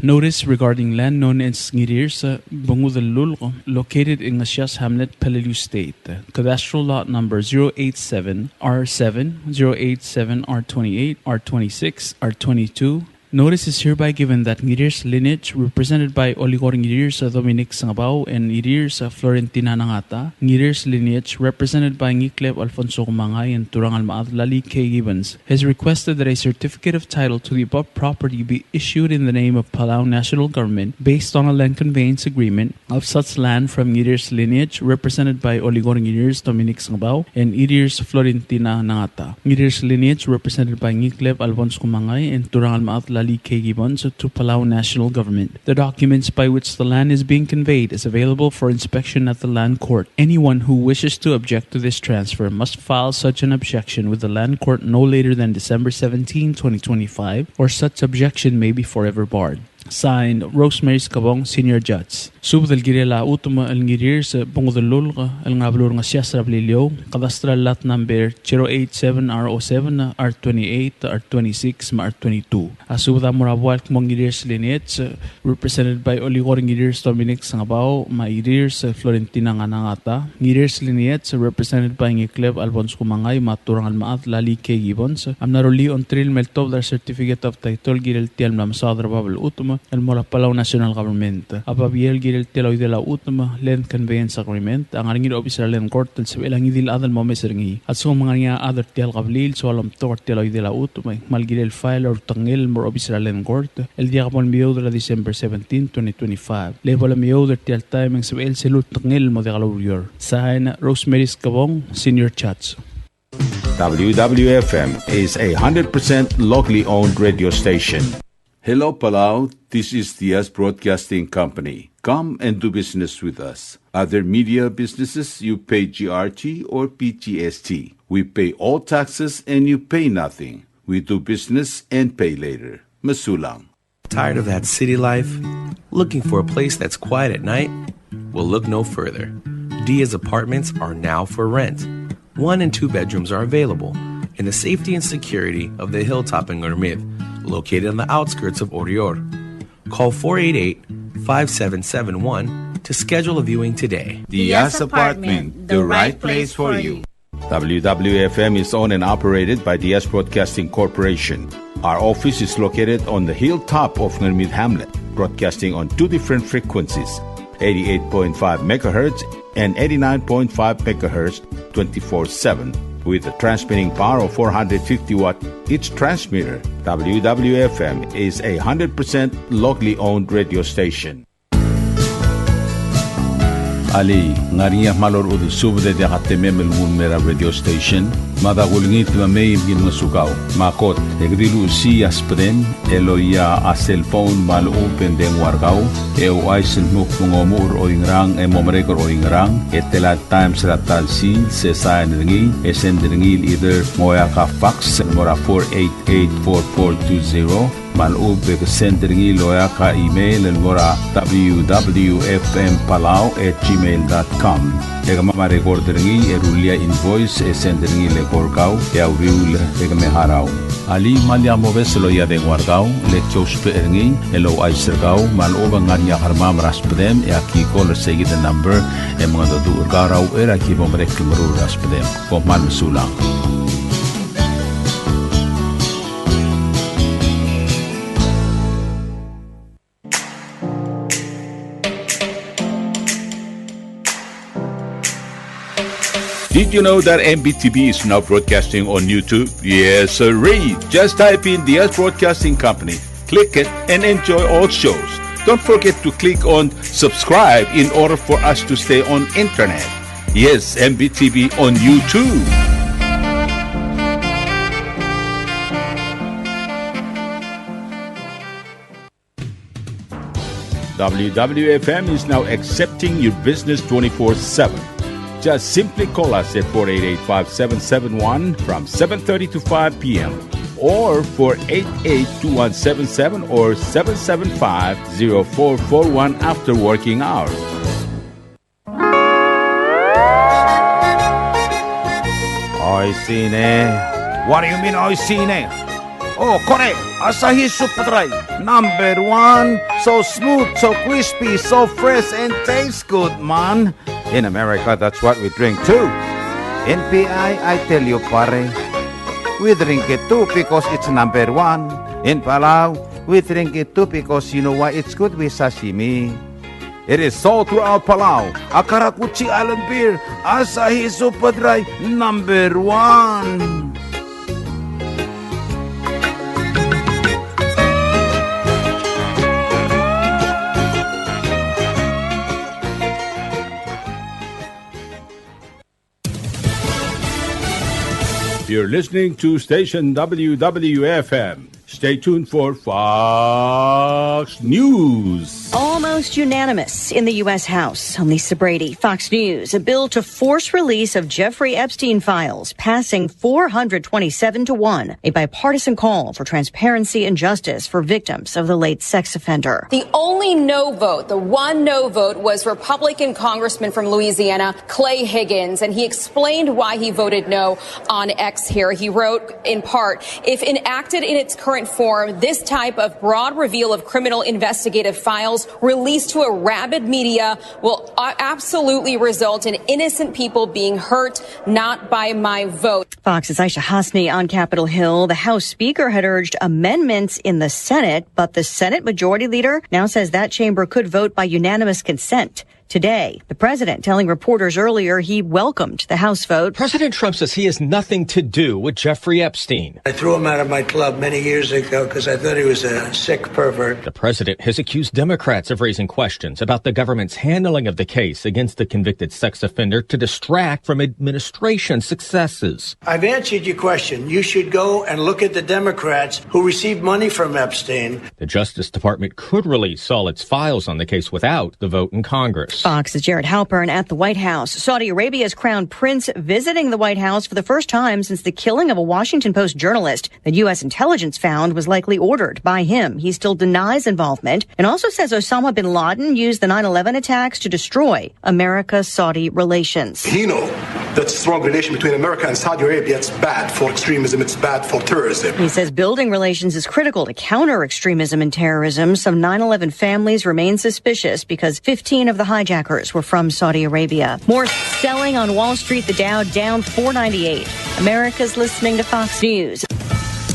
Notice regarding land known as Ngiri's Bungudalul, located in Ngasya's Hamlet, Peleliu State. Cadastral lot number 087 R7, 087 R28, R26, R22. Notice is hereby given that Ngiri's lineage, represented by Oligor Ngiri's Dominic Sangabao and Ngiri's Florentina Nangata, Ngiri's lineage, represented by Ngikleb Alfonso Kumangay and Turangan Maath Lali K. Gibbons, has requested that a certificate of title to the above property be issued in the name of Palau National Government based on a land conveyance agreement of such land from Ngiri's lineage, represented by Oligor Ngiri's Dominic Sangabao and Ngiri's Florentina Nangata. Ngiri's lineage, represented by Ngikleb Alfonso Kumangay and Turangan Maath Lali K. Gibbons to Palau National Government. The documents by which the land is being conveyed is available for inspection at the land court. Anyone who wishes to object to this transfer must file such an objection with the land court no later than December 17, 2025, or such objection may be forever barred. Signed, Rosemary Scabong, Senior Judge. Subdal Girela Utuma El Ngirir sa Bungudalul El Ngablur Ngasya Sarablilio, Kadastral Lot number 087 R07 R28 R26 R22. Asubda Murabuak Mongirirs lineage, represented by Oligor Ngirirs Dominic Sangabao, Mairis Florentina Nangata. Ngirirs lineage, represented by Ngikleb Alfonso Kumangay, Maturangan Maath Lali K. Gibbons. Amnaroli on Trill Meltov the certificate of title Girel Tiel Mlam Sadr Babel Utuma El Palau National Government. Apabiel Girel Teloy de la Utma Land Conveyance Agreement ang Arngir Obisra Len Gortel sa Belang Idil Adel Momeserni. At sa mga nga other Tiel Gablil so alam Tor Teloy de la Utma Mal Girel File or Tangil Mor Obisra Len Gort El Diagapon Mio de la December 17, 2025. Level Mio de Tiel Timing sa El Selut Tangil Mo de Galurior. Sign Rosemary Scabong, Senior Judge. WWFM is a 100% locally owned radio station. Hello, Palau. This is Diaz Broadcasting Company. Come and do business with us. Other media businesses, you pay GRT or PGST. We pay all taxes and you pay nothing. We do business and pay later. Masulang. Tired of that city life? Looking for a place that's quiet at night? Well, look no further. Diaz Apartments are now for rent. 1 and 2 bedrooms are available in the safety and security of the hilltop in Gurmid, located on the outskirts of Orior. Call 488-5771 to schedule a viewing today. Diaz Apartment, the right place for you. WWFM is owned and operated by Diaz Broadcasting Corporation. Our office is located on the hilltop of Gurmid Hamlet, broadcasting on 2 different frequencies, 88.5 MHz and 89.5 MHz 24/7. With a transmitting power of 450 watt each transmitter. WWFM is a 100% locally owned radio station. Ali, ngariya malor udu subde de hatememel mera radio station. Madagulngit mamay bin masukaw. Makot, egdilu si aspren, eloya a cellphone mal open den wargaw. Aisen muk mungomur o ingrang momrekor o ingrang. Etela times ratal si se sa nringi. Esendringil either moya ka fax mora 488-4420. Malub ke sendringi loya ka email mora www.fmpalau@gmail.com. Ega mama recorder ngi erulia invoice sendringi le korkau ya wiul ega meharaw. Ali malya moves lo ya de wargao le chospe erni elo ay sergao mal oba nganya harmam raspedem e aki call segi the number e mga do urgarao era ki bomrek kimru raspedem ko mal sulang. Did you know that MBTV is now broadcasting on YouTube? Yes, sirree. Just type in DS Broadcasting Company, click it, and enjoy all shows. Don't forget to click on subscribe in order for us to stay on internet. Yes, MBTV on YouTube. WWFM is now accepting your business 24/7. Just simply call us at 488-5771 from 7:30 to 5 p.m. or 488-2177 or 775-0441 after working hours. Oi sine. What do you mean oi sine? Oh, correct. Asahi Super Dry. Number 1. So smooth, so crispy, so fresh, and tastes good, man. In America, that's what we drink too. In PI, I tell you, pare, we drink it too because it's number 1. In Palau, we drink it too because you know why it's good with sashimi. It is sold throughout Palau. Akarakuchi Island beer, Asahi Super Dry, number 1. You're listening to station WWFM. Stay tuned for Fox News. Almost unanimous in the U.S. House on Lisa Brady, Fox News. A bill to force release of Jeffrey Epstein files passing 427-1. A bipartisan call for transparency and justice for victims of the late sex offender. The only no vote, the one no vote, was Republican Congressman from Louisiana, Clay Higgins, and he explained why he voted no on X here. He wrote, in part, if enacted in its current form, this type of broad reveal of criminal investigative files released to a rabid media will absolutely result in innocent people being hurt, not by my vote. Fox's Aisha Hasni on Capitol Hill. The House Speaker had urged amendments in the Senate, but the Senate Majority Leader now says that chamber could vote by unanimous consent. Today, the president telling reporters earlier he welcomed the House vote. President Trump says he has nothing to do with Jeffrey Epstein. I threw him out of my club many years ago because I thought he was a sick pervert. The president has accused Democrats of raising questions about the government's handling of the case against the convicted sex offender to distract from administration successes. I've answered your question. You should go and look at the Democrats who received money from Epstein. The Justice Department could release all its files on the case without the vote in Congress. Fox's Jared Halpern at the White House. Saudi Arabia's crown prince visiting the White House for the first time since the killing of a Washington Post journalist that U.S. intelligence found was likely ordered by him. He still denies involvement and also says Osama bin Laden used the 9/11 attacks to destroy America-Saudi relations. He knows that strong relation between America and Saudi Arabia, it's bad for extremism, it's bad for terrorism. He says building relations is critical to counter extremism and terrorism. Some 9/11 families remain suspicious because 15 of the hijackers were from Saudi Arabia. More selling on Wall Street, the Dow down 498. America's listening to Fox News.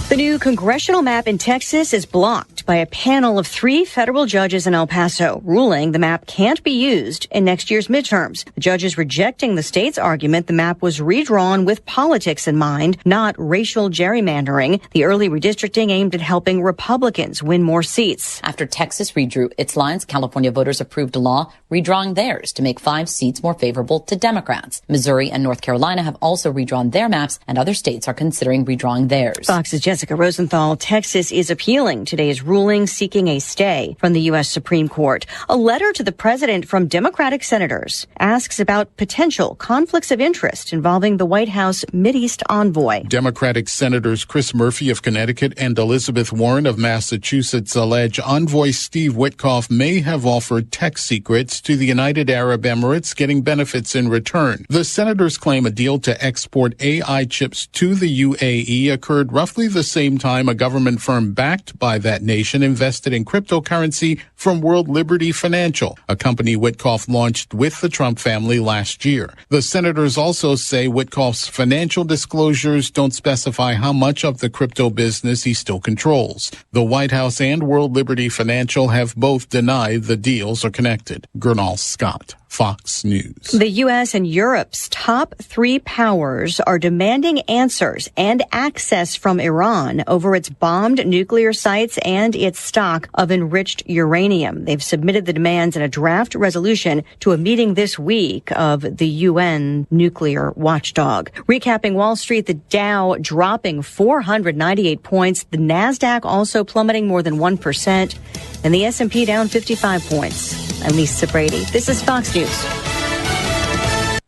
The new congressional map in Texas is blocked by a panel of 3 federal judges in El Paso, ruling the map can't be used in next year's midterms. The judges rejecting the state's argument the map was redrawn with politics in mind, not racial gerrymandering. The early redistricting aimed at helping Republicans win more seats. After Texas redrew its lines, California voters approved a law redrawing theirs to make 5 seats more favorable to Democrats. Missouri and North Carolina have also redrawn their maps, and other states are considering redrawing theirs. Fox's Jessica Rosenthal. Texas is appealing today's ruling seeking a stay from the U.S. Supreme Court. A letter to the president from Democratic senators asks about potential conflicts of interest involving the White House Mideast envoy. Democratic Senators Chris Murphy of Connecticut and Elizabeth Warren of Massachusetts allege envoy Steve Witkoff may have offered tech secrets to the United Arab Emirates, getting benefits in return. The senators claim a deal to export AI chips to the UAE occurred roughly the same time, a government firm backed by that nation invested in cryptocurrency from World Liberty Financial, a company Witkoff launched with the Trump family last year. The senators also say Witkoff's financial disclosures don't specify how much of the crypto business he still controls. The White House and World Liberty Financial have both denied the deals are connected. Gernal Scott, Fox News. The U.S. and Europe's top three powers are demanding answers and access from Iran over its bombed nuclear sites and its stock of enriched uranium. They've submitted the demands in a draft resolution to a meeting this week of the UN nuclear watchdog. Recapping Wall Street, the Dow dropping 498 points, the NASDAQ also plummeting more than 1%, and the S&P down 55 points. I'm Lisa Brady. This is Fox News.